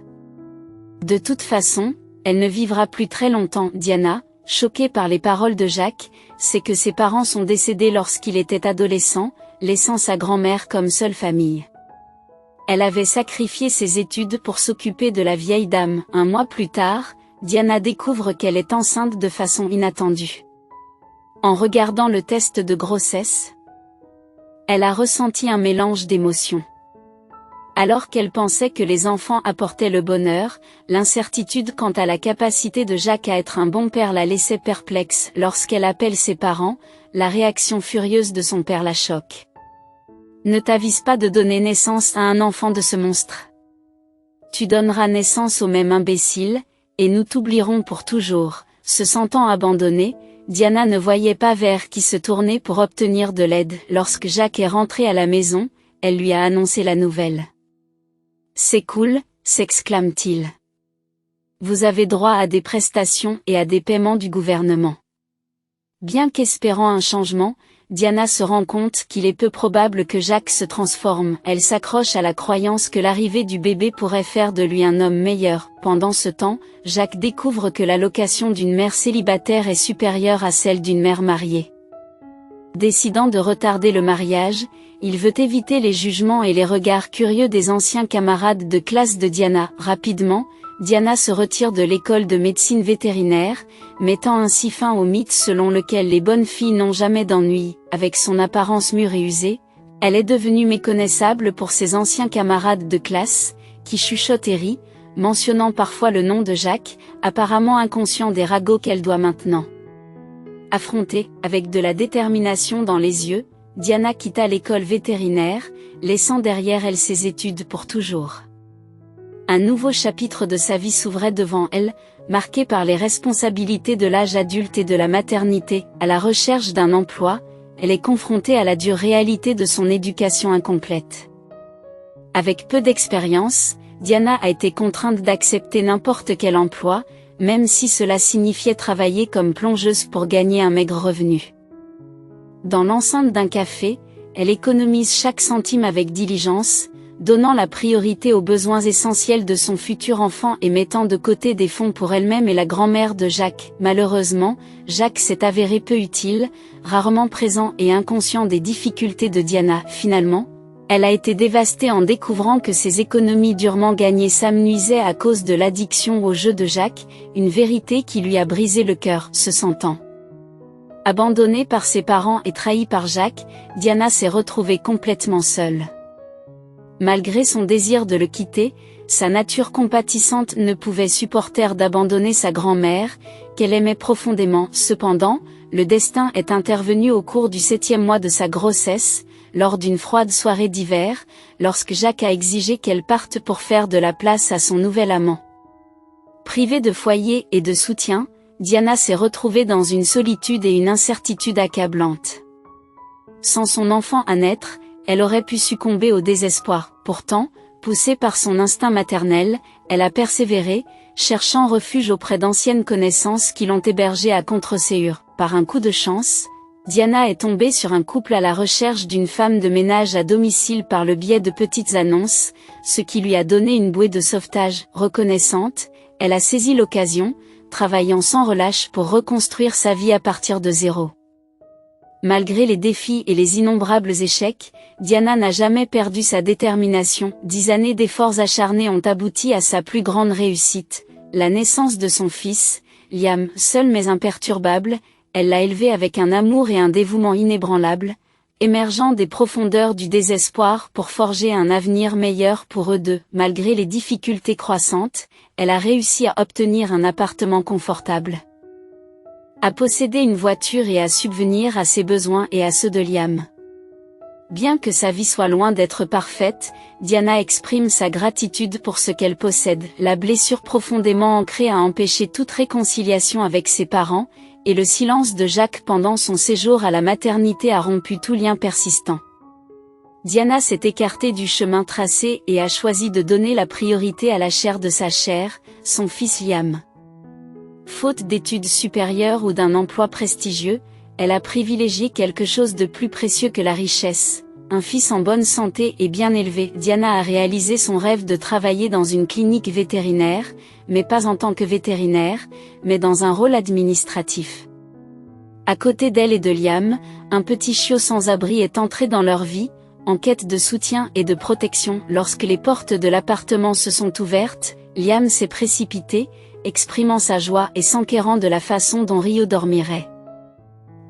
De toute façon, elle ne vivra plus très longtemps. Diana, choquée par les paroles de Jacques, sait que ses parents sont décédés lorsqu'il était adolescent, laissant sa grand-mère comme seule famille. Elle avait sacrifié ses études pour s'occuper de la vieille dame. Un mois plus tard, Diana découvre qu'elle est enceinte de façon inattendue. En regardant le test de grossesse, elle a ressenti un mélange d'émotions. Alors qu'elle pensait que les enfants apportaient le bonheur, l'incertitude quant à la capacité de Jacques à être un bon père la laissait perplexe. Lorsqu'elle appelle ses parents, la réaction furieuse de son père la choque. « Ne t'avise pas de donner naissance à un enfant de ce monstre. Tu donneras naissance au même imbécile, et nous t'oublierons pour toujours. » Se sentant abandonnée, Diana ne voyait pas vers qui se tourner pour obtenir de l'aide. Lorsque Jacques est rentré à la maison, elle lui a annoncé la nouvelle. « C'est cool », s'exclame-t-il. « Vous avez droit à des prestations et à des paiements du gouvernement. » Bien qu'espérant un changement, Diana se rend compte qu'il est peu probable que Jacques se transforme. Elle s'accroche à la croyance que l'arrivée du bébé pourrait faire de lui un homme meilleur. Pendant ce temps, Jacques découvre que l'allocation d'une mère célibataire est supérieure à celle d'une mère mariée. Décidant de retarder le mariage, il veut éviter les jugements et les regards curieux des anciens camarades de classe de Diana. Rapidement, Diana se retire de l'école de médecine vétérinaire, mettant ainsi fin au mythe selon lequel les bonnes filles n'ont jamais d'ennui. Avec son apparence mûre et usée, elle est devenue méconnaissable pour ses anciens camarades de classe, qui chuchotent et rient, mentionnant parfois le nom de Jacques, apparemment inconscient des ragots qu'elle doit maintenant affronter. Avec de la détermination dans les yeux, Diana quitta l'école vétérinaire, laissant derrière elle ses études pour toujours. Un nouveau chapitre de sa vie s'ouvrait devant elle, marqué par les responsabilités de l'âge adulte et de la maternité. À la recherche d'un emploi, elle est confrontée à la dure réalité de son éducation incomplète. Avec peu d'expérience, Diana a été contrainte d'accepter n'importe quel emploi, même si cela signifiait travailler comme plongeuse pour gagner un maigre revenu. Dans l'enceinte d'un café, elle économise chaque centime avec diligence, donnant la priorité aux besoins essentiels de son futur enfant et mettant de côté des fonds pour elle-même et la grand-mère de Jacques. Malheureusement, Jacques s'est avéré peu utile, rarement présent et inconscient des difficultés de Diana. Finalement, elle a été dévastée en découvrant que ses économies durement gagnées s'amenuisaient à cause de l'addiction au jeu de Jacques, une vérité qui lui a brisé le cœur. Se sentant abandonnée par ses parents et trahie par Jacques, Diana s'est retrouvée complètement seule. Malgré son désir de le quitter, sa nature compatissante ne pouvait supporter d'abandonner sa grand-mère, qu'elle aimait profondément. Cependant, le destin est intervenu au cours du 7e mois de sa grossesse, lors d'une froide soirée d'hiver, lorsque Jacques a exigé qu'elle parte pour faire de la place à son nouvel amant. Privée de foyer et de soutien, Diana s'est retrouvée dans une solitude et une incertitude accablantes. Sans son enfant à naître, elle aurait pu succomber au désespoir. Pourtant, Poussée par son instinct maternel, elle a persévéré, cherchant refuge auprès d'anciennes connaissances qui l'ont hébergée à Contre-Ségur. Par un coup de chance, Diana est tombée sur un couple à la recherche d'une femme de ménage à domicile par le biais de petites annonces, ce qui lui a donné une bouée de sauvetage. Reconnaissante, elle a saisi l'occasion, travaillant sans relâche pour reconstruire sa vie à partir de zéro. Malgré les défis et les innombrables échecs, Diana n'a jamais perdu sa détermination. 10 années d'efforts acharnés ont abouti à sa plus grande réussite, la naissance de son fils, Liam. Seul mais imperturbable, elle l'a élevé avec un amour et un dévouement inébranlables, émergeant des profondeurs du désespoir pour forger un avenir meilleur pour eux deux. Malgré les difficultés croissantes, elle a réussi à obtenir un appartement confortable, à posséder une voiture et à subvenir à ses besoins et à ceux de Liam. Bien que sa vie soit loin d'être parfaite, Diana exprime sa gratitude pour ce qu'elle possède. La blessure profondément ancrée a empêché toute réconciliation avec ses parents, et le silence de Jacques pendant son séjour à la maternité a rompu tout lien persistant. Diana s'est écartée du chemin tracé et a choisi de donner la priorité à la chair de sa chair, son fils Liam. Faute d'études supérieures ou d'un emploi prestigieux, elle a privilégié quelque chose de plus précieux que la richesse, un fils en bonne santé et bien élevé. Diana a réalisé son rêve de travailler dans une clinique vétérinaire, mais pas en tant que vétérinaire, mais dans un rôle administratif. À côté d'elle et de Liam, un petit chiot sans abri est entré dans leur vie, en quête de soutien et de protection. Lorsque les portes de l'appartement se sont ouvertes, Liam s'est précipité, exprimant sa joie et s'enquérant de la façon dont Rio dormirait.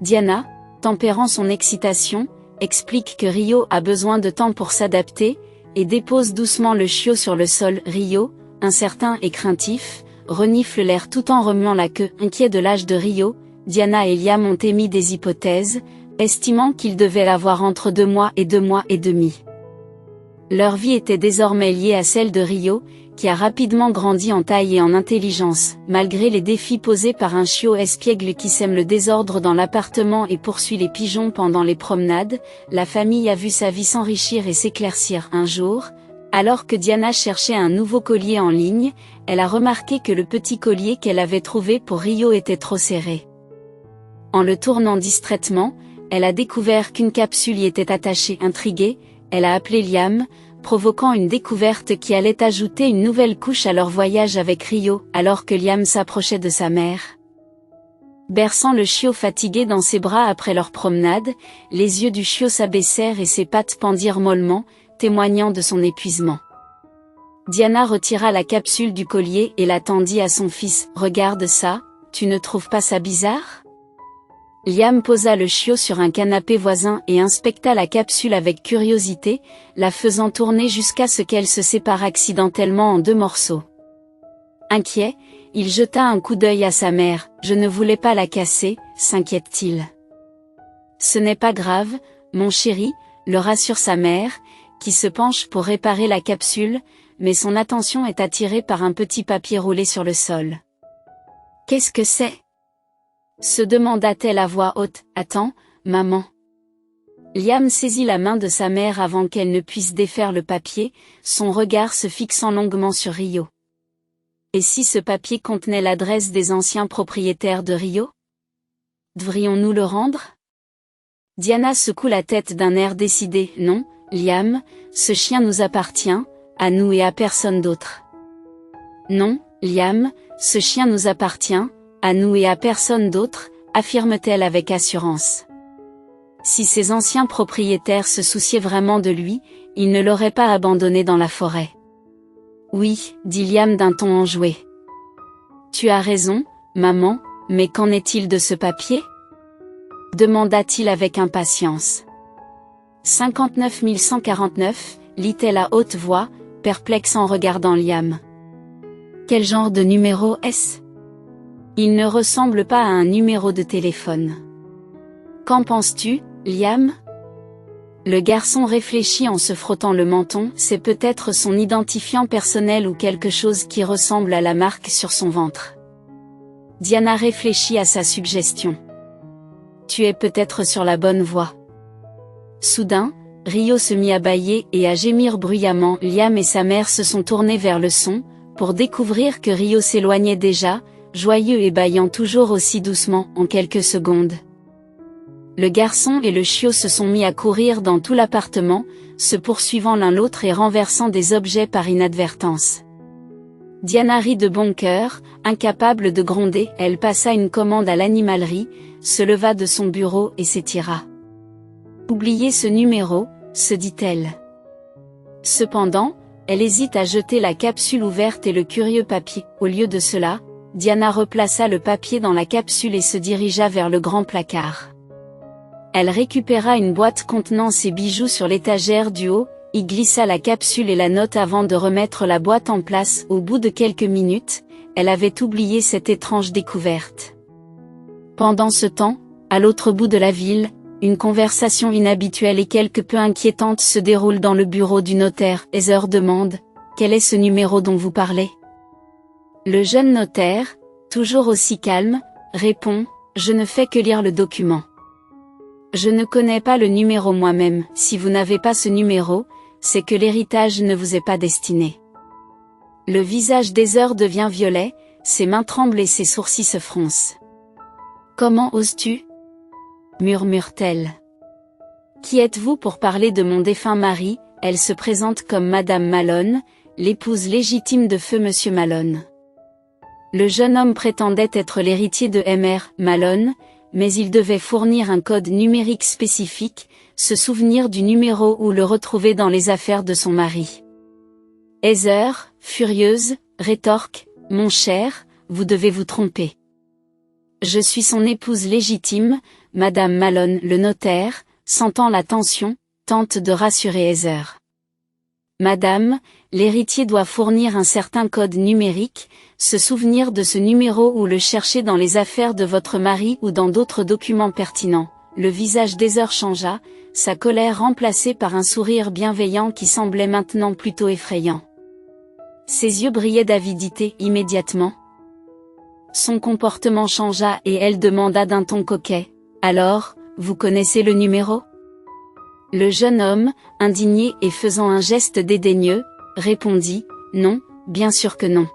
Diana, tempérant son excitation, explique que Rio a besoin de temps pour s'adapter, et dépose doucement le chiot sur le sol. Rio, incertain et craintif, renifle l'air tout en remuant la queue. Inquiet de l'âge de Rio, Diana et Liam ont émis des hypothèses, estimant qu'ils devaient l'avoir entre 2 mois et 2 mois et demi. Leur vie était désormais liée à celle de Rio, qui a rapidement grandi en taille et en intelligence. Malgré les défis posés par un chiot espiègle qui sème le désordre dans l'appartement et poursuit les pigeons pendant les promenades, la famille a vu sa vie s'enrichir et s'éclaircir. Un jour, alors que Diana cherchait un nouveau collier en ligne, elle a remarqué que le petit collier qu'elle avait trouvé pour Rio était trop serré. En le tournant distraitement, elle a découvert qu'une capsule y était attachée. Intriguée, elle a appelé Liam, provoquant une découverte qui allait ajouter une nouvelle couche à leur voyage avec Rio. Alors que Liam s'approchait de sa mère, berçant le chiot fatigué dans ses bras après leur promenade, les yeux du chiot s'abaissèrent et ses pattes pendirent mollement, témoignant de son épuisement. Diana retira la capsule du collier et la tendit à son fils. « Regarde ça, tu ne trouves pas ça bizarre ?» Liam posa le chiot sur un canapé voisin et inspecta la capsule avec curiosité, la faisant tourner jusqu'à ce qu'elle se sépare accidentellement en 2 morceaux. Inquiet, il jeta un coup d'œil à sa mère. « Je ne voulais pas la casser », s'inquiète-t-il. « Ce n'est pas grave, mon chéri », le rassure sa mère, qui se penche pour réparer la capsule, mais son attention est attirée par un petit papier roulé sur le sol. « Qu'est-ce que c'est ?» se demanda-t-elle à voix haute. « Attends, maman. » Liam saisit la main de sa mère avant qu'elle ne puisse défaire le papier, son regard se fixant longuement sur Rio. Et si ce papier contenait l'adresse des anciens propriétaires de Rio? Devrions-nous le rendre? Diana secoue la tête d'un air décidé. « Non, Liam, ce chien nous appartient, à nous et à personne d'autre. » « Non, Liam, ce chien nous appartient, à nous et à personne d'autre, » affirme-t-elle avec assurance. Si ses anciens propriétaires se souciaient vraiment de lui, ils ne l'auraient pas abandonné dans la forêt. « Oui, » dit Liam d'un ton enjoué. « Tu as raison, maman, mais qu'en est-il de ce papier ?» demanda-t-il avec impatience. 59 149, lit-elle à haute voix, perplexe en regardant Liam. Quel genre de numéro est-ce? Il ne ressemble pas à un numéro de téléphone. Qu'en penses-tu, Liam? Le garçon réfléchit en se frottant le menton. C'est peut-être son identifiant personnel ou quelque chose qui ressemble à la marque sur son ventre. Diana réfléchit à sa suggestion. Tu es peut-être sur la bonne voie. Soudain, Rio se mit à bâiller et à gémir bruyamment. Liam et sa mère se sont tournés vers le son, pour découvrir que Rio s'éloignait déjà, joyeux et bâillant toujours aussi doucement, en quelques secondes. Le garçon et le chiot se sont mis à courir dans tout l'appartement, se poursuivant l'un l'autre et renversant des objets par inadvertance. Diana rit de bon cœur, incapable de gronder. Elle passa une commande à l'animalerie, se leva de son bureau et s'étira. Oubliez ce numéro, se dit-elle. Cependant, elle hésite à jeter la capsule ouverte et le curieux papier. Au lieu de cela, Diana replaça le papier dans la capsule et se dirigea vers le grand placard. Elle récupéra une boîte contenant ses bijoux sur l'étagère du haut, y glissa la capsule et la note avant de remettre la boîte en place. Au bout de quelques minutes, elle avait oublié cette étrange découverte. Pendant ce temps, à l'autre bout de la ville, une conversation inhabituelle et quelque peu inquiétante se déroule dans le bureau du notaire. Heather demande « Quel est ce numéro dont vous parlez ?» Le jeune notaire, toujours aussi calme, répond « Je ne fais que lire le document. Je ne connais pas le numéro moi-même. Si vous n'avez pas ce numéro, c'est que l'héritage ne vous est pas destiné. » Le visage d'Heather devient violet, ses mains tremblent et ses sourcils se froncent. « Comment oses-tu » murmure-t-elle. « Qui êtes-vous pour parler de mon défunt mari ?» Elle se présente comme Madame Malone, l'épouse légitime de feu Monsieur Malone. Le jeune homme prétendait être l'héritier de Mr. Malone, mais il devait fournir un code numérique spécifique, se souvenir du numéro ou le retrouver dans les affaires de son mari. Heather, furieuse, rétorque « Mon cher, vous devez vous tromper. Je suis son épouse légitime, Madame Malone. » Le notaire, sentant la tension, tente de rassurer Heather. « Madame, l'héritier doit fournir un certain code numérique, se souvenir de ce numéro ou le chercher dans les affaires de votre mari ou dans d'autres documents pertinents. » Le visage d'Heather changea, sa colère remplacée par un sourire bienveillant qui semblait maintenant plutôt effrayant. Ses yeux brillaient d'avidité immédiatement. Son comportement changea et elle demanda d'un ton coquet « Alors, vous connaissez le numéro ?» Le jeune homme, indigné et faisant un geste dédaigneux, répondit « Non, bien sûr que non.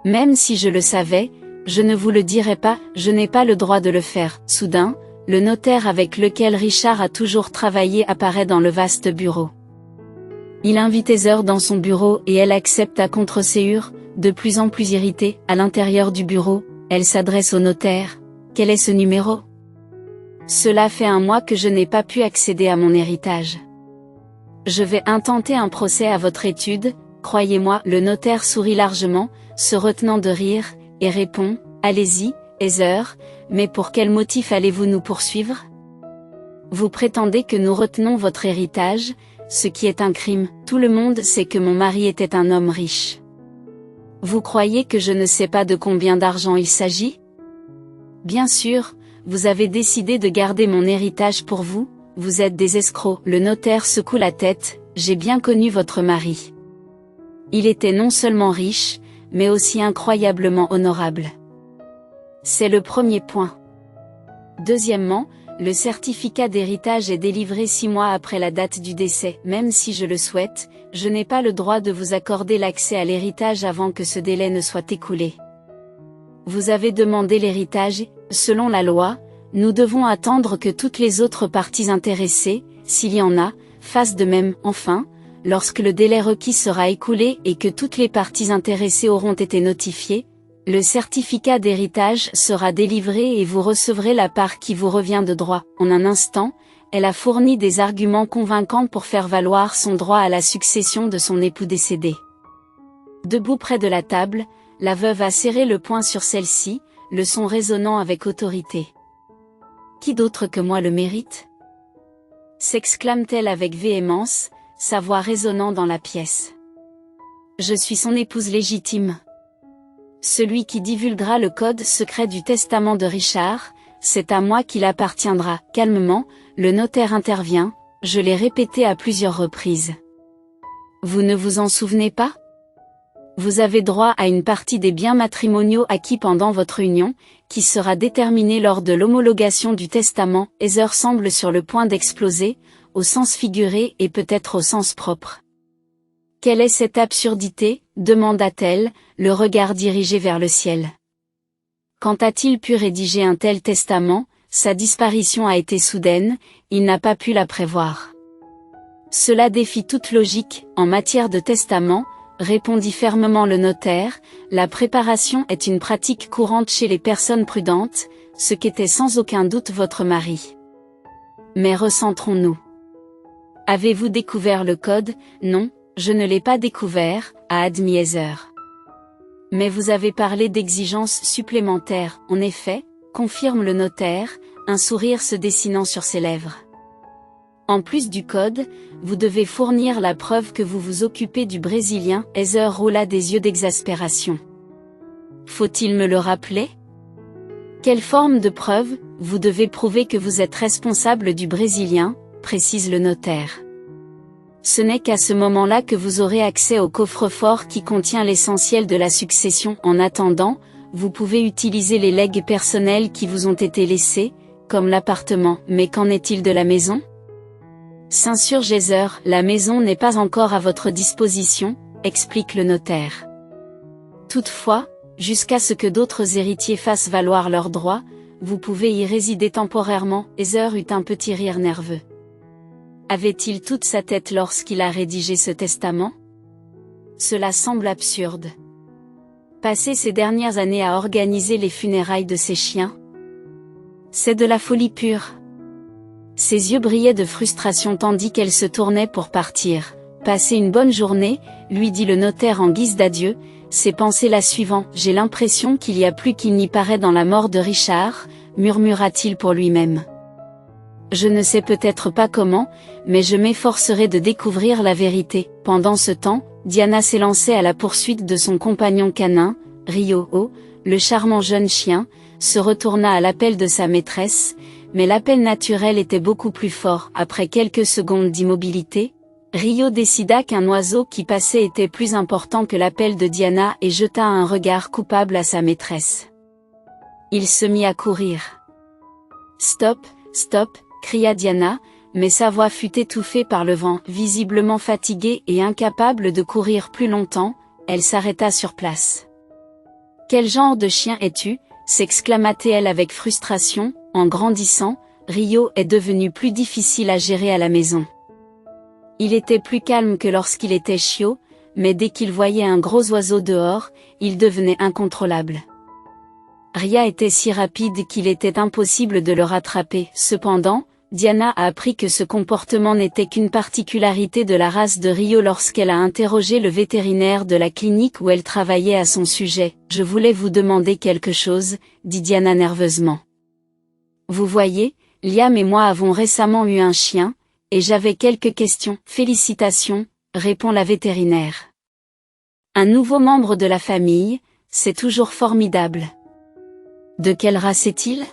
Même si je le savais, je ne vous le dirais pas, je n'ai pas le droit de le faire. » Soudain, le notaire avec lequel Richard a toujours travaillé apparaît dans le vaste bureau. Il invite Heather dans son bureau et elle accepte à contre-séhur, de plus en plus irritée. À l'intérieur du bureau, elle s'adresse au notaire. « Quel est ce numéro ? Cela fait 1 mois que je n'ai pas pu accéder à mon héritage. Je vais intenter un procès à votre étude, croyez-moi. » Le notaire sourit largement, se retenant de rire, et répond « Allez-y, Heather, mais pour quel motif allez-vous nous poursuivre ? Vous prétendez que nous retenons votre héritage, ce qui est un crime. Tout le monde sait que mon mari était un homme riche. Vous croyez que je ne sais pas de combien d'argent il s'agit ? Bien sûr, vous avez décidé de garder mon héritage pour vous, vous êtes des escrocs. » Le notaire secoue la tête. « J'ai bien connu votre mari. Il était non seulement riche, mais aussi incroyablement honorable. C'est le premier point. Deuxièmement, le certificat d'héritage est délivré 6 mois après la date du décès. Même si je le souhaite, je n'ai pas le droit de vous accorder l'accès à l'héritage avant que ce délai ne soit écoulé. Vous avez demandé l'héritage, selon la loi, nous devons attendre que toutes les autres parties intéressées, s'il y en a, fassent de même. Enfin, lorsque le délai requis sera écoulé et que toutes les parties intéressées auront été notifiées, le certificat d'héritage sera délivré et vous recevrez la part qui vous revient de droit. » En un instant, elle a fourni des arguments convaincants pour faire valoir son droit à la succession de son époux décédé. Debout près de la table, la veuve a serré le poing sur celle-ci, le son résonnant avec autorité. « Qui d'autre que moi le mérite ? » s'exclame-t-elle avec véhémence, sa voix résonnant dans la pièce. « Je suis son épouse légitime. Celui qui divulguera le code secret du testament de Richard, c'est à moi qu'il appartiendra. » Calmement, le notaire intervient, « Je l'ai répété à plusieurs reprises. Vous ne vous en souvenez pas ? Vous avez droit à une partie des biens matrimoniaux acquis pendant votre union, qui sera déterminée lors de l'homologation du testament. » Heather semble sur le point d'exploser, au sens figuré et peut-être au sens propre. Quelle est cette absurdité, demanda-t-elle, le regard dirigé vers le ciel. Quand a-t-il pu rédiger un tel testament? Sa disparition a été soudaine, il n'a pas pu la prévoir. Cela défie toute logique, en matière de testament, répondit fermement le notaire, la préparation est une pratique courante chez les personnes prudentes, ce qu'était sans aucun doute votre mari. Mais recentrons-nous. Avez-vous découvert le code? Non, je ne l'ai pas découvert, a admis Heather. Mais vous avez parlé d'exigences supplémentaires, en effet, confirme le notaire, un sourire se dessinant sur ses lèvres. En plus du code, vous devez fournir la preuve que vous vous occupez du Brésilien. Heather roula des yeux d'exaspération. Faut-il me le rappeler? Quelle forme de preuve? Vous devez prouver que vous êtes responsable du Brésilien, précise le notaire. Ce n'est qu'à ce moment-là que vous aurez accès au coffre-fort qui contient l'essentiel de la succession. En attendant, vous pouvez utiliser les legs personnels qui vous ont été laissés, comme l'appartement. Mais qu'en est-il de la maison? S'insurge Heather, la maison n'est pas encore à votre disposition, explique le notaire. Toutefois, jusqu'à ce que d'autres héritiers fassent valoir leurs droits, vous pouvez y résider temporairement. Heather eut un petit rire nerveux. Avait-il toute sa tête lorsqu'il a rédigé ce testament? Cela semble absurde. Passer ces dernières années à organiser les funérailles de ses chiens? C'est de la folie pure. Ses yeux brillaient de frustration tandis qu'elle se tournait pour partir. Passez une bonne journée, lui dit le notaire en guise d'adieu, ses pensées la suivant. J'ai l'impression qu'il y a plus qu'il n'y paraît dans la mort de Richard, murmura-t-il pour lui-même. Je ne sais peut-être pas comment, mais je m'efforcerai de découvrir la vérité. Pendant ce temps, Diana s'élançait à la poursuite de son compagnon canin, Rio, le charmant jeune chien, se retourna à l'appel de sa maîtresse, mais l'appel naturel était beaucoup plus fort. Après quelques secondes d'immobilité, Rio décida qu'un oiseau qui passait était plus important que l'appel de Diana et jeta un regard coupable à sa maîtresse. Il se mit à courir. Stop, stop, cria Diana, mais sa voix fut étouffée par le vent. Visiblement fatiguée et incapable de courir plus longtemps, elle s'arrêta sur place. Quel genre de chien es-tu? S'exclama-t-elle avec frustration. En grandissant, Rio est devenu plus difficile à gérer à la maison. Il était plus calme que lorsqu'il était chiot, mais dès qu'il voyait un gros oiseau dehors, il devenait incontrôlable. Ria était si rapide qu'il était impossible de le rattraper. Cependant, Diana a appris que ce comportement n'était qu'une particularité de la race de Rio lorsqu'elle a interrogé le vétérinaire de la clinique où elle travaillait à son sujet. Je voulais vous demander quelque chose, dit Diana nerveusement. Vous voyez, Liam et moi avons récemment eu un chien, et j'avais quelques questions. Félicitations, répond la vétérinaire. Un nouveau membre de la famille, c'est toujours formidable. De quelle race est-il?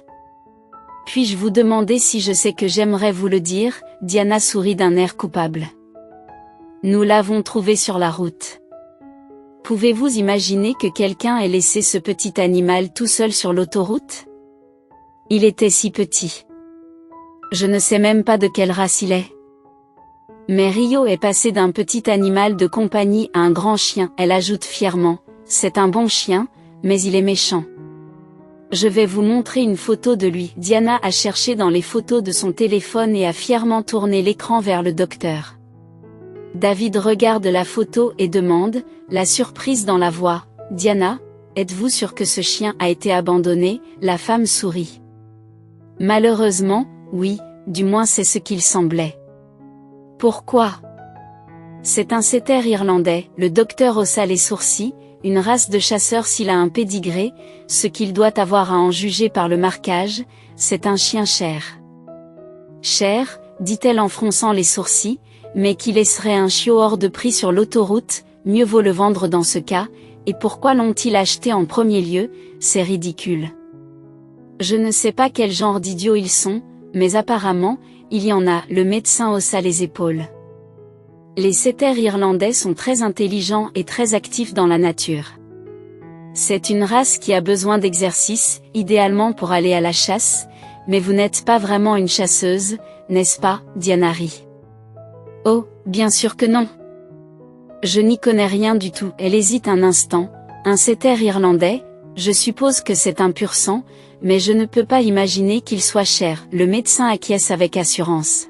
Puis-je vous demander si je sais que j'aimerais vous le dire? Diana sourit d'un air coupable. Nous l'avons trouvé sur la route. Pouvez-vous imaginer que quelqu'un ait laissé ce petit animal tout seul sur l'autoroute? Il était si petit. Je ne sais même pas de quelle race il est. Mais Rio est passé d'un petit animal de compagnie à un grand chien. Elle ajoute fièrement, c'est un bon chien, mais il est méchant. Je vais vous montrer une photo de lui. Diana a cherché dans les photos de son téléphone et a fièrement tourné l'écran vers le docteur. David regarde la photo et demande, la surprise dans la voix, Diana, êtes-vous sûre que ce chien a été abandonné? La femme sourit. Malheureusement, oui, du moins c'est ce qu'il semblait. Pourquoi? C'est un setter irlandais, le docteur haussa les sourcils, une race de chasseurs s'il a un pédigré, ce qu'il doit avoir à en juger par le marquage, c'est un chien cher. Cher, dit-elle en fronçant les sourcils, mais qui laisserait un chiot hors de prix sur l'autoroute, mieux vaut le vendre dans ce cas, et pourquoi l'ont-ils acheté en premier lieu? C'est ridicule. Je ne sais pas quel genre d'idiots ils sont, mais apparemment, il y en a. Le médecin haussa les épaules. Les setters irlandais sont très intelligents et très actifs dans la nature. C'est une race qui a besoin d'exercice, idéalement pour aller à la chasse, mais vous n'êtes pas vraiment une chasseuse, n'est-ce pas, Diana rit. Oh, bien sûr que non. Je n'y connais rien du tout. Elle hésite un instant. Un setter irlandais, je suppose que c'est un pur sang, mais je ne peux pas imaginer qu'il soit cher. Le médecin acquiesce avec assurance.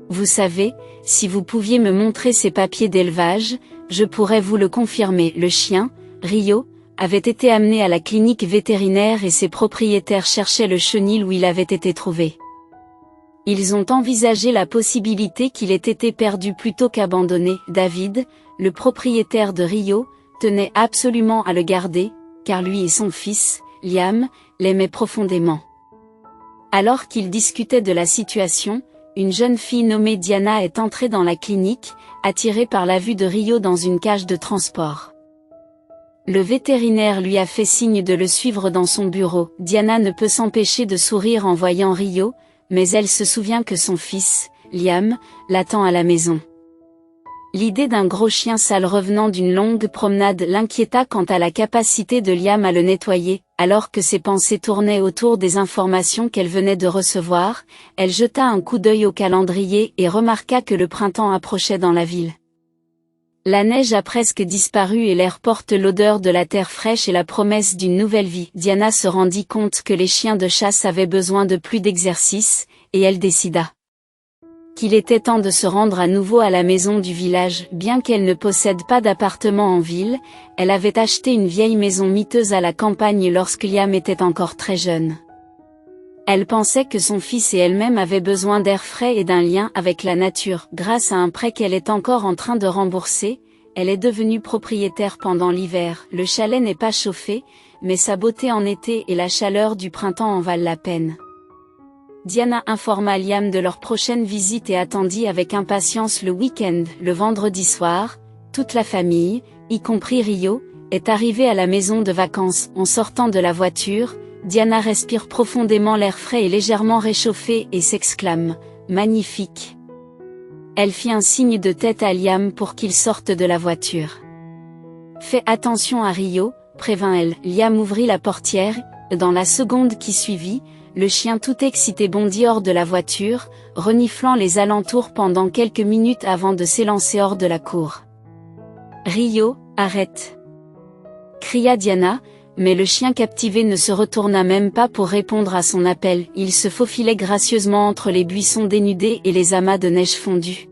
Vous savez, si vous pouviez me montrer ces papiers d'élevage, je pourrais vous le confirmer. Le chien, Rio, avait été amené à la clinique vétérinaire et ses propriétaires cherchaient le chenil où il avait été trouvé. Ils ont envisagé la possibilité qu'il ait été perdu plutôt qu'abandonné. David, le propriétaire de Rio, tenait absolument à le garder, car lui et son fils, Liam, l'aimaient profondément. Alors qu'ils discutaient de la situation, une jeune fille nommée Diana est entrée dans la clinique, attirée par la vue de Rio dans une cage de transport. Le vétérinaire lui a fait signe de le suivre dans son bureau. Diana ne peut s'empêcher de sourire en voyant Rio, mais elle se souvient que son fils, Liam, l'attend à la maison. L'idée d'un gros chien sale revenant d'une longue promenade l'inquiéta quant à la capacité de Liam à le nettoyer. Alors que ses pensées tournaient autour des informations qu'elle venait de recevoir, elle jeta un coup d'œil au calendrier et remarqua que le printemps approchait dans la ville. La neige a presque disparu et l'air porte l'odeur de la terre fraîche et la promesse d'une nouvelle vie. Diana se rendit compte que les chiens de chasse avaient besoin de plus d'exercice, et elle décida qu'il était temps de se rendre à nouveau à la maison du village. Bien qu'elle ne possède pas d'appartement en ville, elle avait acheté une vieille maison miteuse à la campagne lorsque Liam était encore très jeune. Elle pensait que son fils et elle-même avaient besoin d'air frais et d'un lien avec la nature. Grâce à un prêt qu'elle est encore en train de rembourser, elle est devenue propriétaire pendant l'hiver. Le chalet n'est pas chauffé, mais sa beauté en été et la chaleur du printemps en valent la peine. Diana informa Liam de leur prochaine visite et attendit avec impatience le week-end. Le vendredi soir, toute la famille, y compris Rio, est arrivée à la maison de vacances. En sortant de la voiture, Diana respire profondément l'air frais et légèrement réchauffé et s'exclame « Magnifique !» Elle fit un signe de tête à Liam pour qu'il sorte de la voiture. « Fais attention à Rio », prévint-elle. Liam ouvrit la portière, et dans la seconde qui suivit, le chien tout excité bondit hors de la voiture, reniflant les alentours pendant quelques minutes avant de s'élancer hors de la cour. « Rio, arrête !» cria Diana, mais le chien captivé ne se retourna même pas pour répondre à son appel. Il se faufilait gracieusement entre les buissons dénudés et les amas de neige fondue.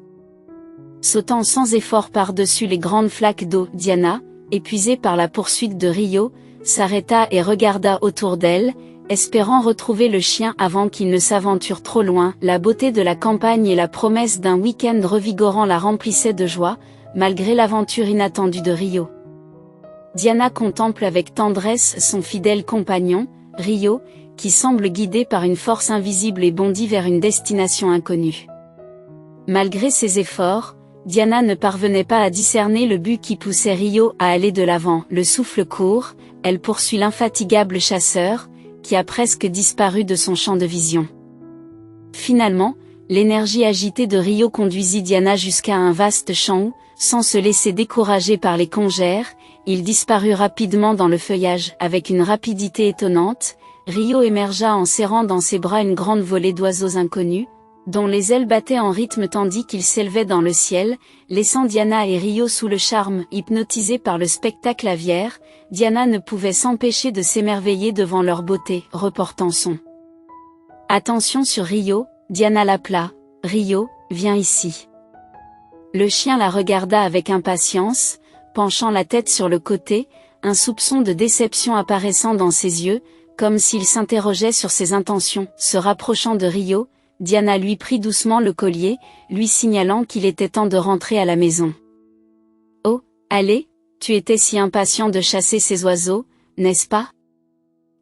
Sautant sans effort par-dessus les grandes flaques d'eau, Diana, épuisée par la poursuite de Rio, s'arrêta et regarda autour d'elle, espérant retrouver le chien avant qu'il ne s'aventure trop loin. La beauté de la campagne et la promesse d'un week-end revigorant la remplissaient de joie, malgré l'aventure inattendue de Rio. Diana contemple avec tendresse son fidèle compagnon, Rio, qui semble guidé par une force invisible et bondit vers une destination inconnue. Malgré ses efforts, Diana ne parvenait pas à discerner le but qui poussait Rio à aller de l'avant. Le souffle court, elle poursuit l'infatigable chasseur, qui a presque disparu de son champ de vision. Finalement, l'énergie agitée de Rio conduisit Diana jusqu'à un vaste champ où, sans se laisser décourager par les congères, il disparut rapidement dans le feuillage. Avec une rapidité étonnante, Rio émergea en serrant dans ses bras une grande volée d'oiseaux inconnus, dont les ailes battaient en rythme tandis qu'ils s'élevaient dans le ciel, laissant Diana et Rio sous le charme. Hypnotisés par le spectacle aviaire, Diana ne pouvait s'empêcher de s'émerveiller devant leur beauté. Reportant son attention sur Rio, Diana l'appela « Rio, viens ici ». Le chien la regarda avec impatience, penchant la tête sur le côté, un soupçon de déception apparaissant dans ses yeux, comme s'il s'interrogeait sur ses intentions. Se rapprochant de Rio, Diana lui prit doucement le collier, lui signalant qu'il était temps de rentrer à la maison. « Oh, allez, tu étais si impatient de chasser ces oiseaux, n'est-ce pas ?»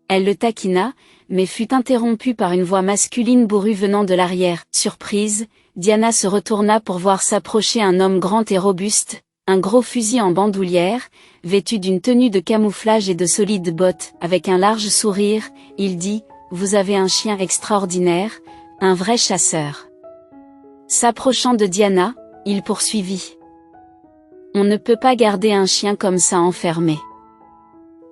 Elle le taquina, mais fut interrompue par une voix masculine bourrue venant de l'arrière. Surprise, Diana se retourna pour voir s'approcher un homme grand et robuste, un gros fusil en bandoulière, vêtu d'une tenue de camouflage et de solides bottes. Avec un large sourire, il dit « Vous avez un chien extraordinaire, un vrai chasseur. » S'approchant de Diana, il poursuivit. « On ne peut pas garder un chien comme ça enfermé.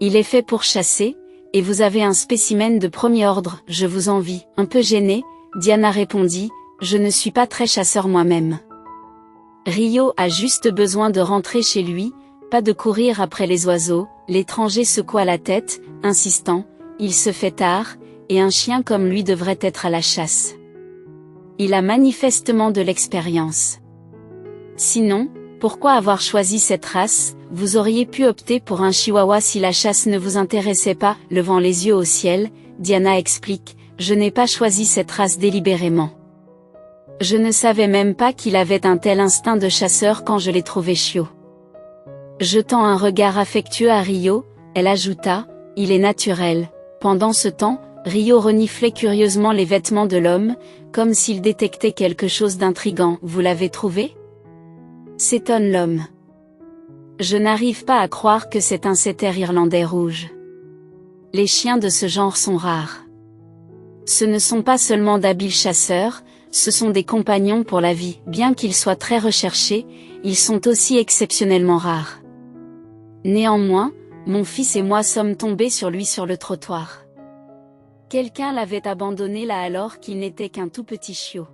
Il est fait pour chasser, et vous avez un spécimen de premier ordre. Je vous envie. » Un peu gênée, Diana répondit « Je ne suis pas très chasseur moi-même. Rio a juste besoin de rentrer chez lui, pas de courir après les oiseaux. L'étranger secoua la tête, insistant, il se fait tard, et un chien comme lui devrait être à la chasse. Il a manifestement de l'expérience. Sinon, pourquoi avoir choisi cette race? Vous auriez pu opter pour un chihuahua si la chasse ne vous intéressait pas. Levant les yeux au ciel, Diana explique, je n'ai pas choisi cette race délibérément. Je ne savais même pas qu'il avait un tel instinct de chasseur quand je l'ai trouvé chiot. Jetant un regard affectueux à Rio, elle ajouta, il est naturel. Pendant ce temps, Rio reniflait curieusement les vêtements de l'homme, comme s'il détectait quelque chose d'intrigant. Vous l'avez trouvé? S'étonne l'homme. Je n'arrive pas à croire que c'est un setter irlandais rouge. Les chiens de ce genre sont rares. Ce ne sont pas seulement d'habiles chasseurs, ce sont des compagnons pour la vie. Bien qu'ils soient très recherchés, ils sont aussi exceptionnellement rares. Néanmoins, mon fils et moi sommes tombés sur lui sur le trottoir. Quelqu'un l'avait abandonné là alors qu'il n'était qu'un tout petit chiot.